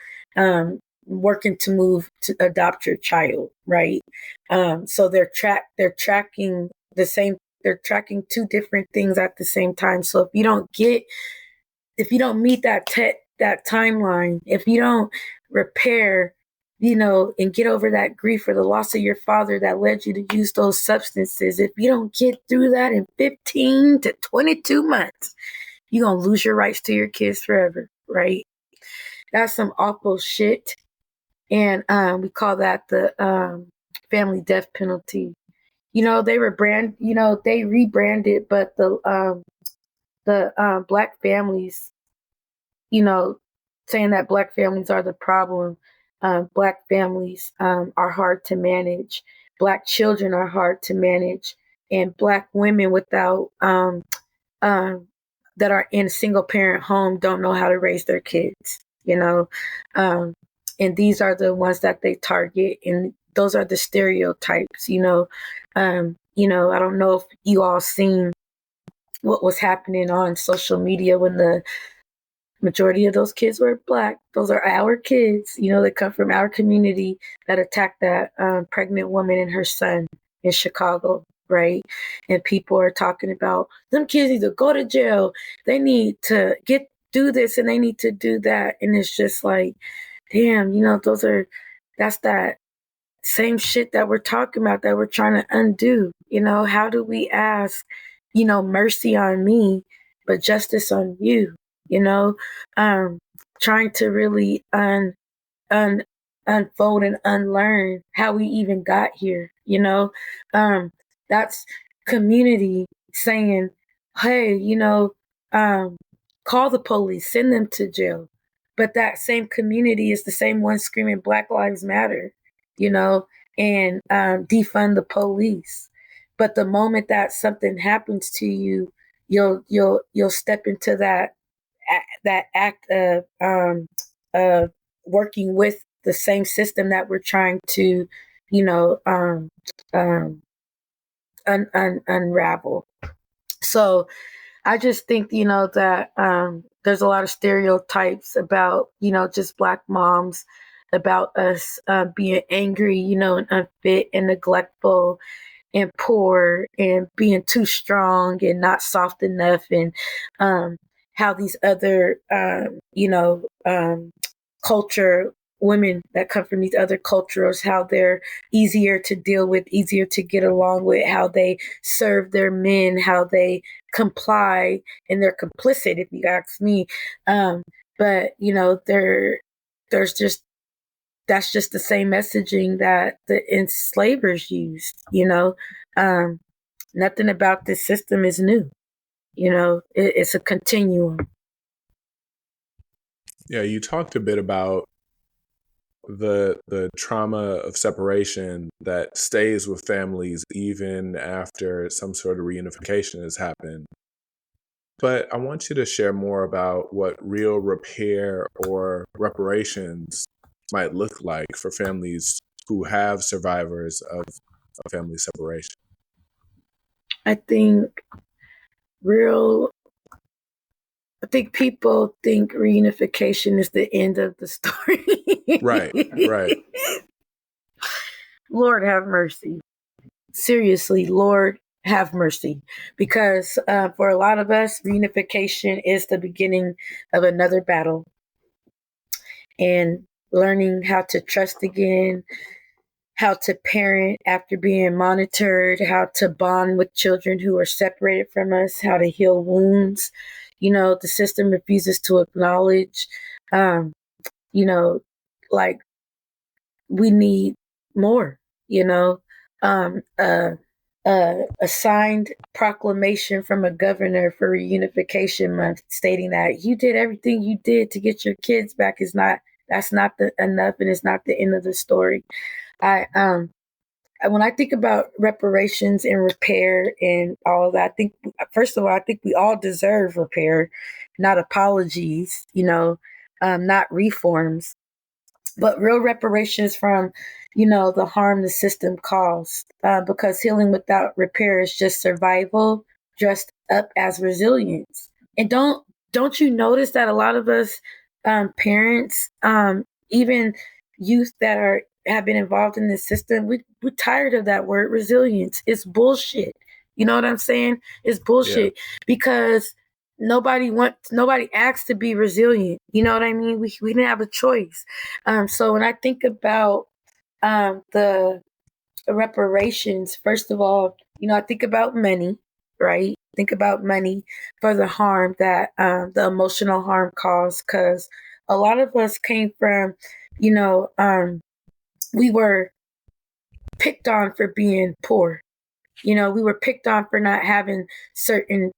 working to move to adopt your child, right? So they're tracking the same, they're tracking two different things at the same time. So if you don't meet that timeline, if you don't repair, and get over that grief or the loss of your father that led you to use those substances, if you don't get through that in 15 to 22 months, you're going to lose your rights to your kids forever, right? That's some awful shit. And we call that the family death penalty. They rebranded, but the Black families, saying that Black families are the problem. Black families are hard to manage. Black children are hard to manage, and Black women without that are in a single parent home don't know how to raise their kids. And these are the ones that they target, and those are the stereotypes. I don't know if you all seen what was happening on social media when the majority of those kids were Black. Those are our kids, that come from our community that attacked that pregnant woman and her son in Chicago, right? And people are talking about them kids need to go to jail. They need to do this and they need to do that. And it's just like, damn, that's that same shit that we're talking about that we're trying to undo. How do we ask, mercy on me, but justice on you? Trying to really unfold and unlearn how we even got here. That's community saying, hey, call the police, send them to jail. But that same community is the same one screaming Black Lives Matter, and defund the police. But the moment that something happens to you, you'll step into that act of working with the same system that we're trying to, unravel. So I just think, that there's a lot of stereotypes about, just Black moms, about us being angry, and unfit and neglectful and poor and being too strong and not soft enough, and how these other, culture women that come from these other cultures, how they're easier to deal with, easier to get along with, how they serve their men, how they comply, and they're complicit, if you ask me. But that's just the same messaging that the enslavers used. Nothing about this system is new. It's a continuum. Yeah, you talked a bit about the trauma of separation that stays with families even after some sort of reunification has happened. But I want you to share more about what real repair or reparations might look like for families who have survivors of a family separation. I think people think reunification is the end of the story. Right. Lord have mercy. Seriously, Lord have mercy. Because for a lot of us, reunification is the beginning of another battle. And learning how to trust again, how to parent after being monitored, how to bond with children who are separated from us, how to heal wounds. The system refuses to acknowledge, like we need more, a signed proclamation from a governor for Reunification Month stating that you did everything you did to get your kids back that's not enough, and it's not the end of the story. When I think about reparations and repair and all of that, I think, first of all, I think we all deserve repair, not apologies, not reforms. but real reparations from, the harm the system caused. Because healing without repair is just survival dressed up as resilience. And don't you notice that a lot of us, parents, even youth that have been involved in this system, we're tired of that word resilience. It's bullshit. You know what I'm saying? It's bullshit because nobody asked to be resilient. You know what I mean? We didn't have a choice. So when I think about the reparations, first of all, I think about money, right? Think about money for the harm that the emotional harm caused, because a lot of us came from, we were picked on for being poor. We were picked on for not having certain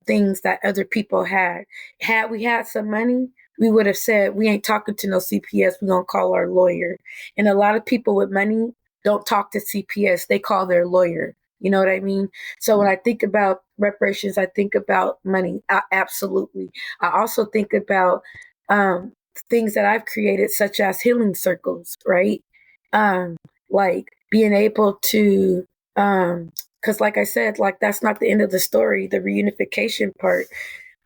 things that other people had. Had we had some money, we would have said, we ain't talking to no CPS. We're going to call our lawyer. And a lot of people with money don't talk to CPS. They call their lawyer. You know what I mean? So when I think about reparations, I think about money. Absolutely. I also think about things that I've created, such as healing circles, right? Like being able to, because like I said, like that's not the end of the story, the reunification part.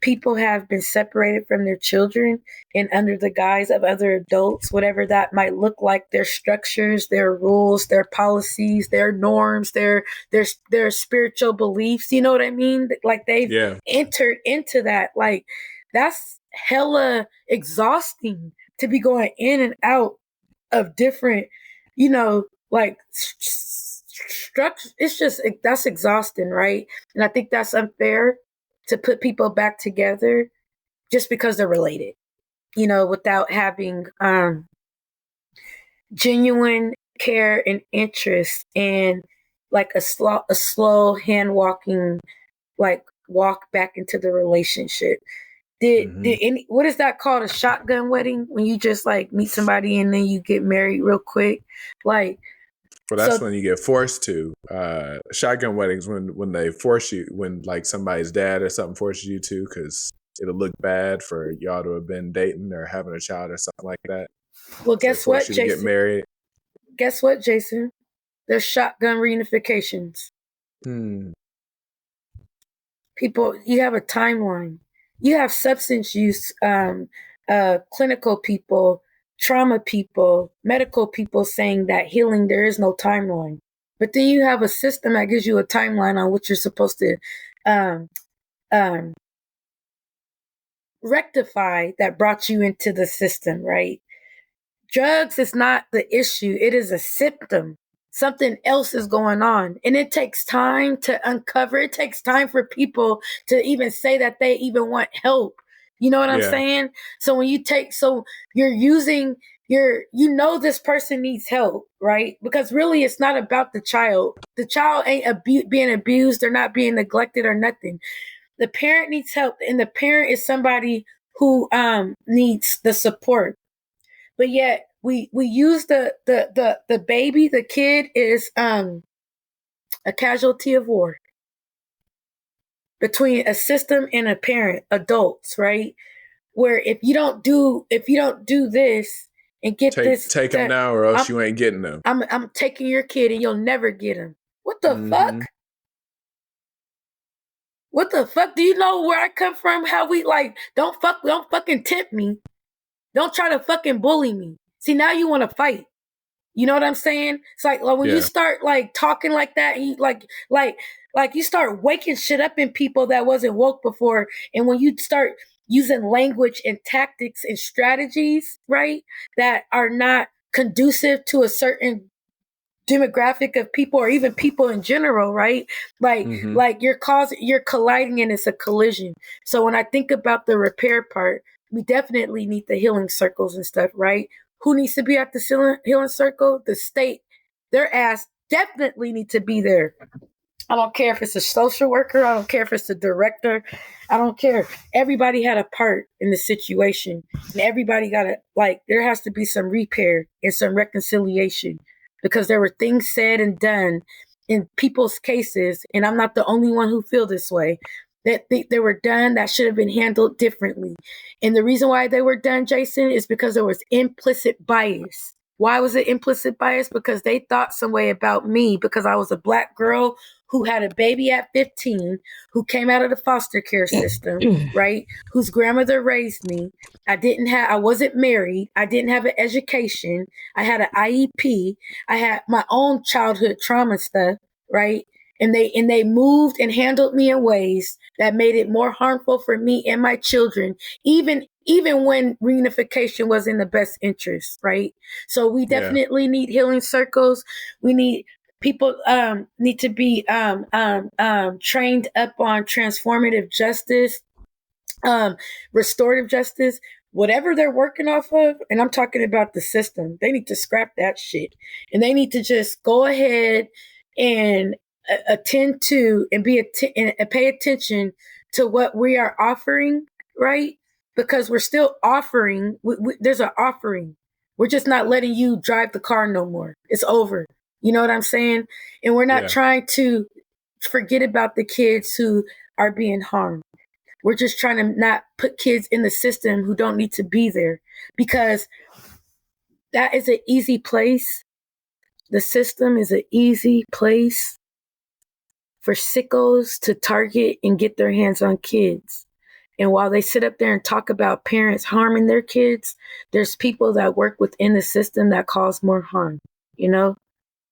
People have been separated from their children and under the guise of other adults, whatever that might look like, their structures, their rules, their policies, their norms, their spiritual beliefs. You know what I mean? Like they've entered into that. Like that's hella exhausting to be going in and out of different, like structure. It's just, that's exhausting, right? And I think that's unfair to put people back together just because they're related, without having genuine care and interest, and like a slow hand walking, like walk back into the relationship. What is that called? A shotgun wedding, when you just like meet somebody and then you get married real quick? Like, well, that's when you get forced to. Shotgun weddings, when they force you, when like somebody's dad or something forces you to, because it'll look bad for y'all to have been dating or having a child or something like that. Well, guess what, Jason? Get married. Guess what, Jason? There's shotgun reunifications. People, you have a timeline. You have substance use, clinical people, trauma people, medical people saying that healing, there is no timeline. But then you have a system that gives you a timeline on what you're supposed to rectify, that brought you into the system, right? Drugs is not the issue. It is a symptom. Something else is going on. And it takes time to uncover. It takes time for people to even say that they even want help. You know what I'm saying? So when you're using this person needs help, right? Because really it's not about the child. The child ain't being abused. They're not being neglected or nothing. The parent needs help, and the parent is somebody who needs the support. But yet we use the baby, the kid is a casualty of war between a system and a parent, adults, right? Where if you don't do this and get take them now, or else you ain't getting them. I'm taking your kid and you'll never get him. What the fuck? What the fuck? Do you know where I come from? How we like, don't fucking tempt me. Don't try to fucking bully me. See, now you want to fight. You know what I'm saying? It's like when you start like talking like that, and you like you start waking shit up in people that wasn't woke before. And when you start using language and tactics and strategies, right, that are not conducive to a certain demographic of people, or even people in general, right? Like you're colliding, and it's a collision. So when I think about the repair part, we definitely need the healing circles and stuff, right? Who needs to be at the healing circle? The state. Their ass definitely need to be there. I don't care if it's a social worker. I don't care if it's a director. I don't care. Everybody had a part in the situation. And everybody got to, there has to be some repair and some reconciliation, because there were things said and done in people's cases. And I'm not the only one who feel this way. that they were done that should have been handled differently. And the reason why they were done, Jason, is because there was implicit bias. Why was it implicit bias? Because they thought some way about me because I was a Black girl who had a baby at 15, who came out of the foster care system, right? Whose grandmother raised me. I wasn't married. I didn't have an education. I had an IEP. I had my own childhood trauma stuff, right? And they moved and handled me in ways that made it more harmful for me and my children, even when reunification was in the best interest, right? So we definitely need healing circles. We need people need to be trained up on transformative justice, restorative justice, whatever they're working off of. And I'm talking about the system. They need to scrap that shit, and they need to just go ahead and attend to and and pay attention to what we are offering, right? Because we're still offering. There's an offering. We're just not letting you drive the car no more. It's over. You know what I'm saying? And we're not trying to forget about the kids who are being harmed. We're just trying to not put kids in the system who don't need to be there, because that is an easy place. The system is an easy place for sickos to target and get their hands on kids. And while they sit up there and talk about parents harming their kids, there's people that work within the system that cause more harm, you know?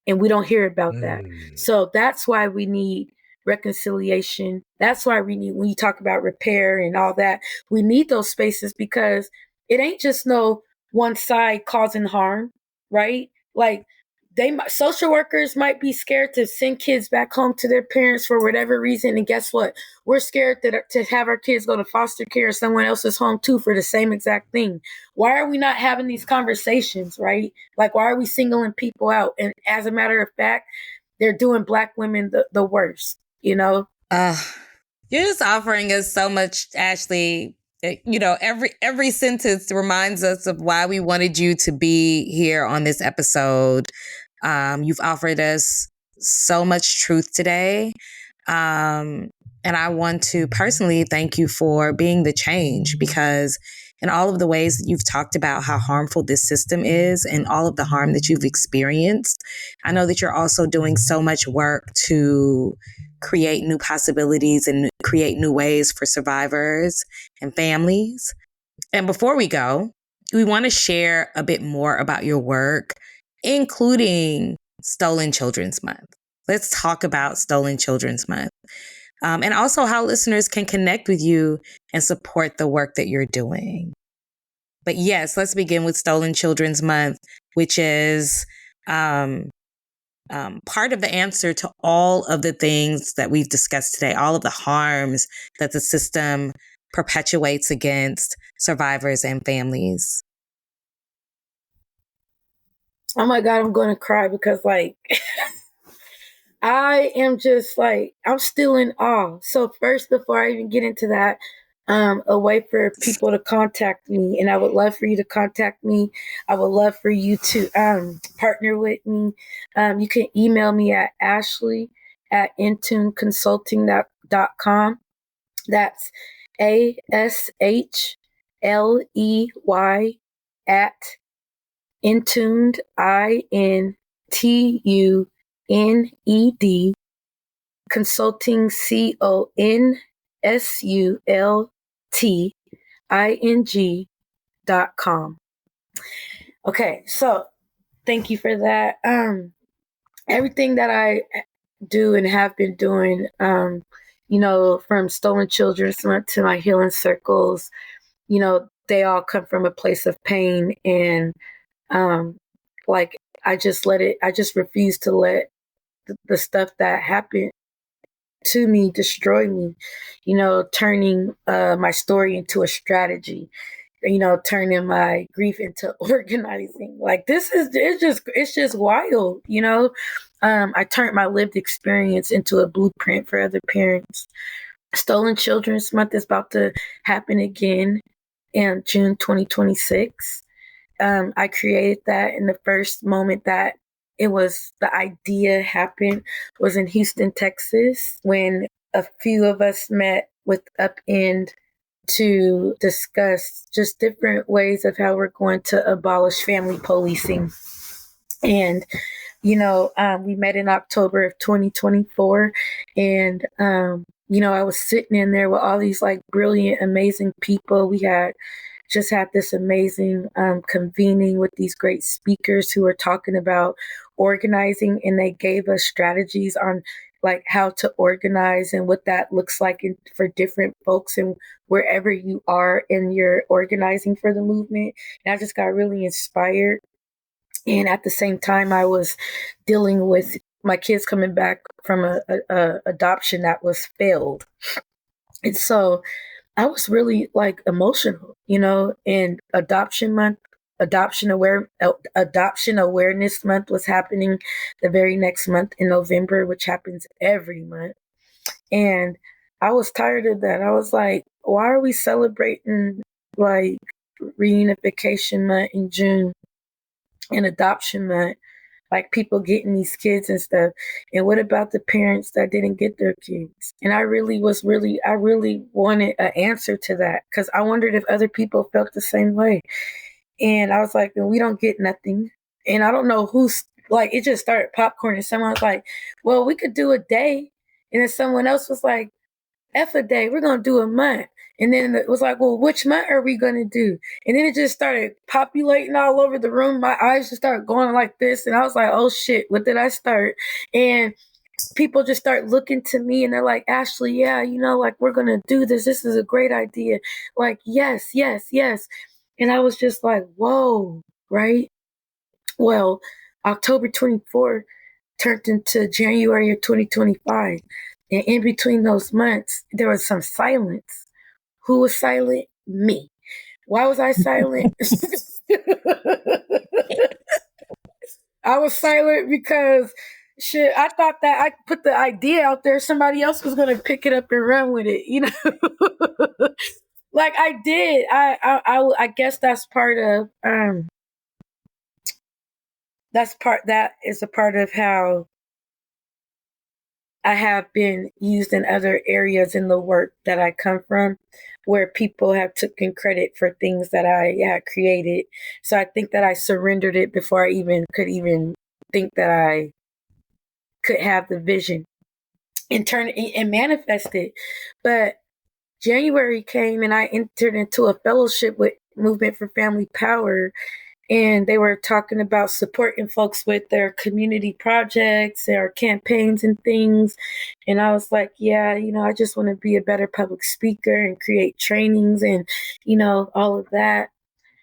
And we don't hear about that. So that's why we need reconciliation. That's why we need, when you talk about repair and all that, we need those spaces, because it ain't just no one side causing harm, right? Like, social workers might be scared to send kids back home to their parents for whatever reason. And guess what? We're scared to have our kids go to foster care or someone else's home too for the same exact thing. Why are we not having these conversations, right? Like, why are we singling people out? And as a matter of fact, they're doing Black women the worst, you know? You're just offering us so much, Ashley. You know, every sentence reminds us of why we wanted you to be here on this episode. You've offered us so much truth today. And I want to personally thank you for being the change, because in all of the ways that you've talked about how harmful this system is and all of the harm that you've experienced, I know that you're also doing so much work to create new possibilities and create new ways for survivors and families. And before we go, we want to share a bit more about your work, including Stolen Children's Month. Let's talk about Stolen Children's Month, and also how listeners can connect with you and support the work that you're doing. But yes, let's begin with Stolen Children's Month, which is part of the answer to all of the things that we've discussed today, all of the harms that the system perpetuates against survivors and families. Oh my God, I'm going to cry because, like, I am just like, I'm still in awe. So first, before I even get into that, a way for people to contact me, and I would love for you to contact me. I would love for you to partner with me. You can email me at ashley@intuneconsulting.com. That's ASHLEY at Intuned, INTUNED, consulting, CONSULTING.com. Okay, so thank you for that. Everything that I do and have been doing, you know, from Stolen Children's Month to my healing circles, you know, they all come from a place of pain. And like, I just refuse to let the stuff that happened to me destroy me, you know, turning my story into a strategy, you know, turning my grief into organizing. Like, it's just wild, you know. I turned my lived experience into a blueprint for other parents. Stolen Children's Month is about to happen again in June 2026. I created that, in the first moment that the idea happened was in Houston, Texas, when a few of us met with Upend to discuss just different ways of how we're going to abolish family policing. And, we met in October of 2024. And, I was sitting in there with all these like brilliant, amazing people. We had just had this amazing convening with these great speakers who were talking about organizing, and they gave us strategies on like how to organize and what that looks like for different folks and wherever you are in your organizing for the movement. And I just got really inspired. And at the same time, I was dealing with my kids coming back from a adoption that was failed. And so I was really like emotional, and adoption awareness month was happening the very next month in November, which happens every month. And I was tired of that. I was like, why are we celebrating like reunification month in June and adoption month? Like people getting these kids and stuff. And what about the parents that didn't get their kids? And I really wanted an answer to that, because I wondered if other people felt the same way. And I was like, we don't get nothing. And I don't know who's like, it just started popcorn. And someone was like, well, we could do a day. And then someone else was like, F a day, we're going to do a month. And then it was like, well, which month are we going to do? And then it just started populating all over the room. My eyes just started going like this. And I was like, oh shit, what did I start? And people just start looking to me and they're like, Ashley, yeah, like we're going to do this. This is a great idea. Like, yes, yes, yes. And I was just like, whoa, right? Well, October 24th turned into January of 2025. And in between those months, there was some silence. Who was silent? Me. Why was I silent? I was silent because shit, I thought that I put the idea out there, somebody else was going to pick it up and run with it, Like I did. I guess that's part of that is a part of how I have been used in other areas in the work that I come from, where people have taken credit for things that I had created. So I think that I surrendered it before I could think that I could have the vision and turn it and manifest it. But January came and I entered into a fellowship with Movement for Family Power. And they were talking about supporting folks with their community projects, their campaigns and things. And I was like, yeah, I just want to be a better public speaker and create trainings and, all of that.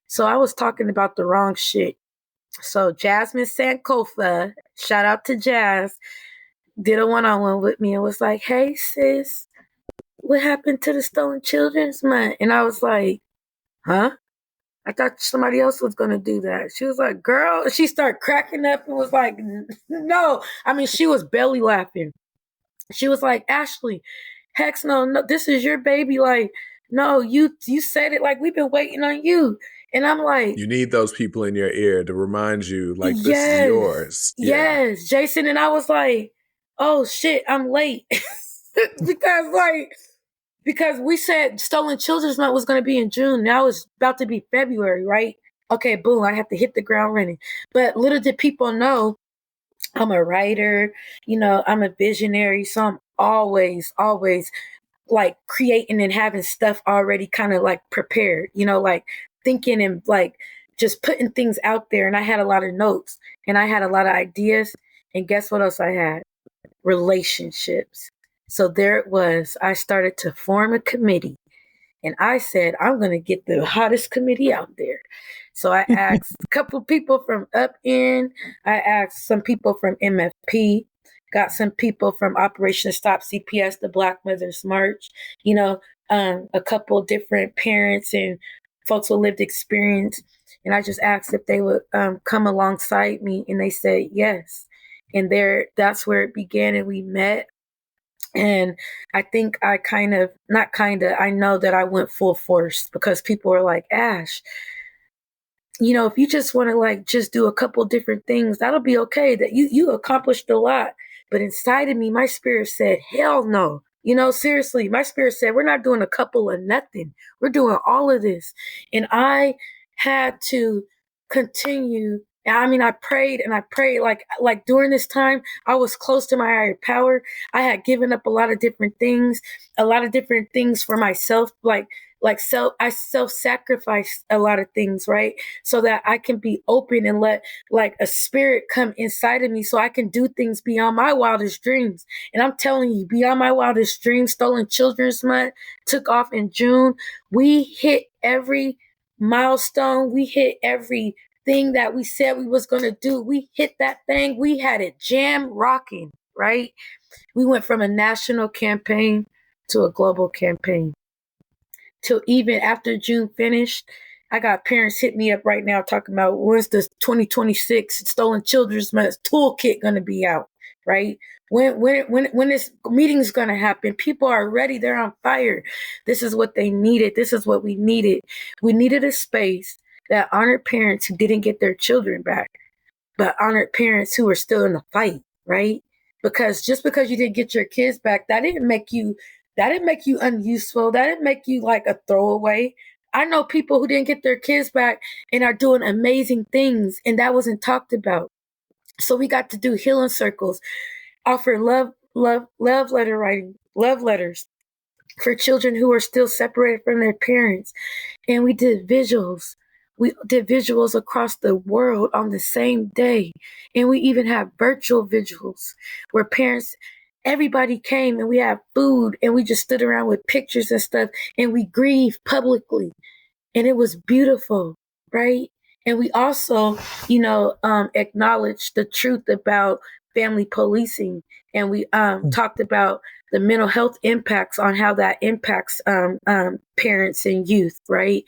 So I was talking about the wrong shit. So Jasmine Sankofa, shout out to Jazz, did a one-on-one with me and was like, hey, sis, what happened to the Stolen Children's Month? And I was like, huh? I thought somebody else was going to do that. She was like, girl, she started cracking up and was like, no. I mean, she was belly laughing. She was like, Ashley, heck no, this is your baby. Like, no, you said it, like we've been waiting on you. And I'm like, you need those people in your ear to remind you, like, this is yours. Yes, Jason. And I was like, oh shit, I'm late. Because we said Stolen Children's Month was going to be in June. Now it's about to be February, right? Okay, boom, I have to hit the ground running. But little did people know, I'm a writer, I'm a visionary. So I'm always like creating and having stuff already kind of like prepared, like thinking and like just putting things out there. And I had a lot of notes and I had a lot of ideas. And guess what else I had? Relationships. So there it was. I started to form a committee and I said, I'm going to get the hottest committee out there. So I asked a couple people from Upend. I asked some people from MFP, got some people from Operation Stop CPS, the Black Mothers March, a couple different parents and folks with lived experience. And I just asked if they would come alongside me. And they said yes. And that's where it began. And we met. And I think I know that I went full force because people were like, Ash, if you just want to like just do a couple different things, that'll be okay. That you accomplished a lot. But inside of me, my spirit said, hell no, Seriously, my spirit said, we're not doing a couple of nothing. We're doing all of this. And I had to continue. I mean, I prayed and I prayed like during this time, I was close to my higher power. I had given up a lot of different things for myself, I self-sacrificed a lot of things, right? So that I can be open and let like a spirit come inside of me so I can do things beyond my wildest dreams. And I'm telling you, beyond my wildest dreams, Stolen Children's Month took off in June. We hit every milestone. We hit every thing that we said we was going to do. We hit that thing. We had it jam rocking, right? We went from a national campaign to a global campaign. Till even after June finished, I got parents hit me up right now talking about when's the 2026 Stolen Children's Month toolkit going to be out, right? When this meeting is going to happen. People are ready. They're on fire. This is what they needed. This is what we needed. We needed a space that honored parents who didn't get their children back, but honored parents who were still in the fight, right? Because just because you didn't get your kids back, that didn't make you unuseful. That didn't make you like a throwaway. I know people who didn't get their kids back and are doing amazing things, and that wasn't talked about. So we got to do healing circles, offer love letters for children who are still separated from their parents. And we did visuals. We did visuals across the world on the same day. And we even have virtual visuals where everybody came and we had food and we just stood around with pictures and stuff and we grieved publicly. And it was beautiful, right? And we also, acknowledged the truth about family policing. And we talked about the mental health impacts on how that impacts parents and youth, right?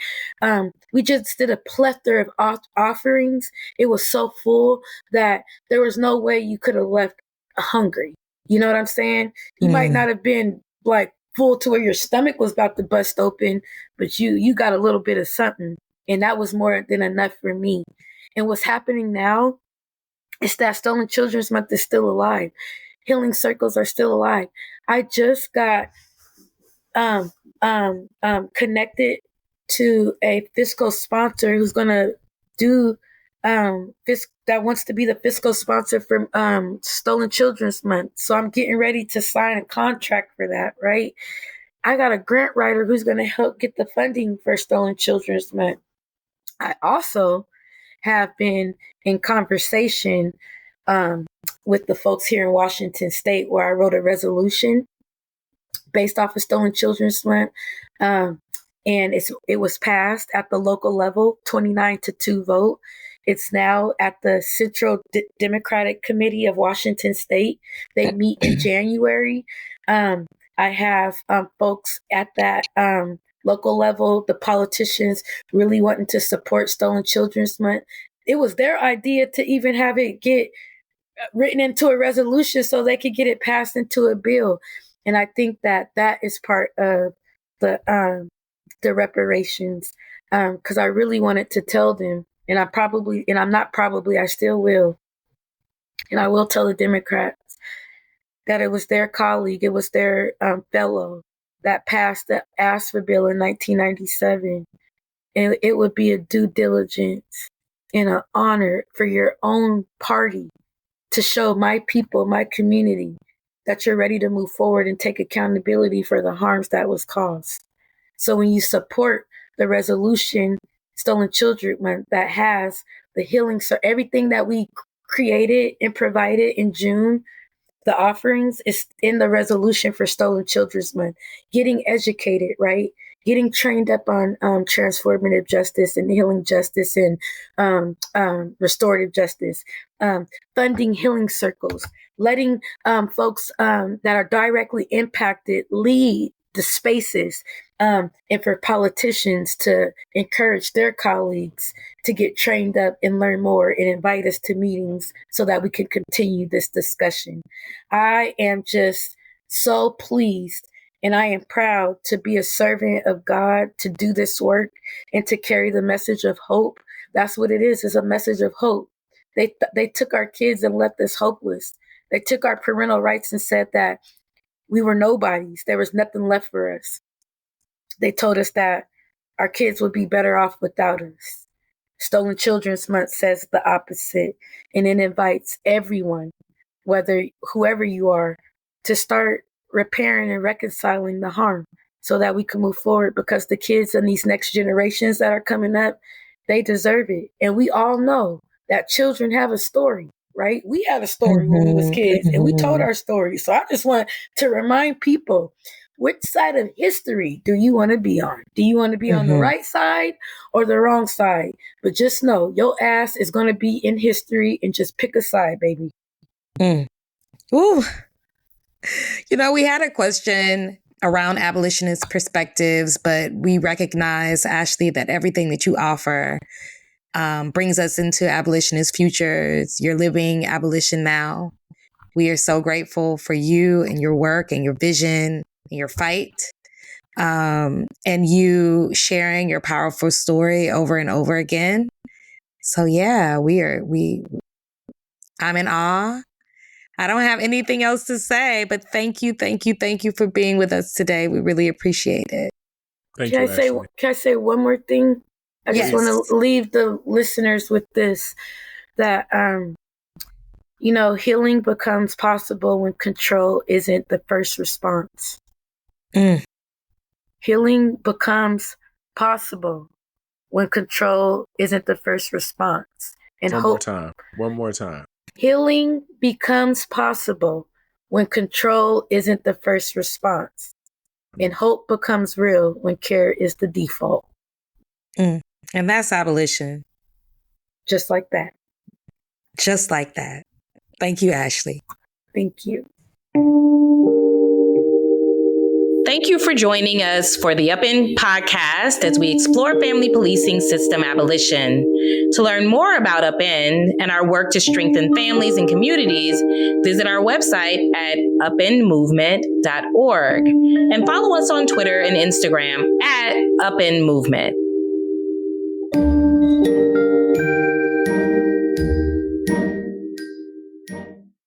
We just did a plethora of offerings. It was so full that there was no way you could have left hungry. You know what I'm saying? You might not have been like full to where your stomach was about to bust open, but you got a little bit of something. And that was more than enough for me. And what's happening now is that Stolen Children's Month is still alive. Healing circles are still alive. I just got connected to a fiscal sponsor who's going to do that wants to be the fiscal sponsor for Stolen Children's Month. So I'm getting ready to sign a contract for that, right? I got a grant writer who's going to help get the funding for Stolen Children's Month. I also have been in conversation with the folks here in Washington State where I wrote a resolution based off of Stolen Children's Month. And it was passed at the local level, 29-2 vote. It's now at the Central Democratic Committee of Washington State. They meet in January. I have folks at that local level, the politicians really wanting to support Stolen Children's Month. It was their idea to even have it get written into a resolution so they could get it passed into a bill. And I think that is part of the reparations, because I really wanted to tell them, and I still will. And I will tell the Democrats that it was their colleague, it was their fellow that passed the ASFA bill in 1997. And it would be a due diligence and an honor for your own party to show my people, my community, that you're ready to move forward and take accountability for the harms that was caused. So when you support the resolution, Stolen Children Month, that has the healing, so everything that we created and provided in June, the offerings is in the resolution for Stolen Children's Month. Getting educated, right? Getting trained up on transformative justice and healing justice and restorative justice. Funding healing circles. Letting folks that are directly impacted lead the spaces, and for politicians to encourage their colleagues to get trained up and learn more and invite us to meetings so that we can continue this discussion. I am just so pleased and I am proud to be a servant of God, to do this work and to carry the message of hope. That's what it is. It's a message of hope. They took our kids and left us hopeless. They took our parental rights and said that We were nobodies. There was nothing left for us. They told us that our kids would be better off without us. Stolen Children's Month says the opposite, and it invites everyone, whoever you are, to start repairing and reconciling the harm so that we can move forward, because the kids and these next generations that are coming up, they deserve it. And we all know that children have a story, right? We had a story when we was kids, and we told our story. So I just want to remind people, which side of history do you want to be on? Do you want to be on the right side or the wrong side? But just know your ass is going to be in history, and just pick a side, baby. Ooh. We had a question around abolitionist perspectives, but we recognize, Ashley, that everything that you offer brings us into abolitionist futures. You're living abolition now. We are so grateful for you and your work and your vision and your fight, and you sharing your powerful story over and over again. So yeah, I'm in awe. I don't have anything else to say, but thank you for being with us today. We really appreciate it. Can I say one more thing? I just want to leave the listeners with this, that healing becomes possible when control isn't the first response. Healing becomes possible when control isn't the first response. And One more time. Healing becomes possible when control isn't the first response. And hope becomes real when care is the default. And that's abolition. Just like that. Just like that. Thank you, Ashley. Thank you. Thank you for joining us for the Up In podcast as we explore family policing system abolition. To learn more about Up In and our work to strengthen families and communities, visit our website at upinmovement.org and follow us on Twitter and Instagram at upinmovement.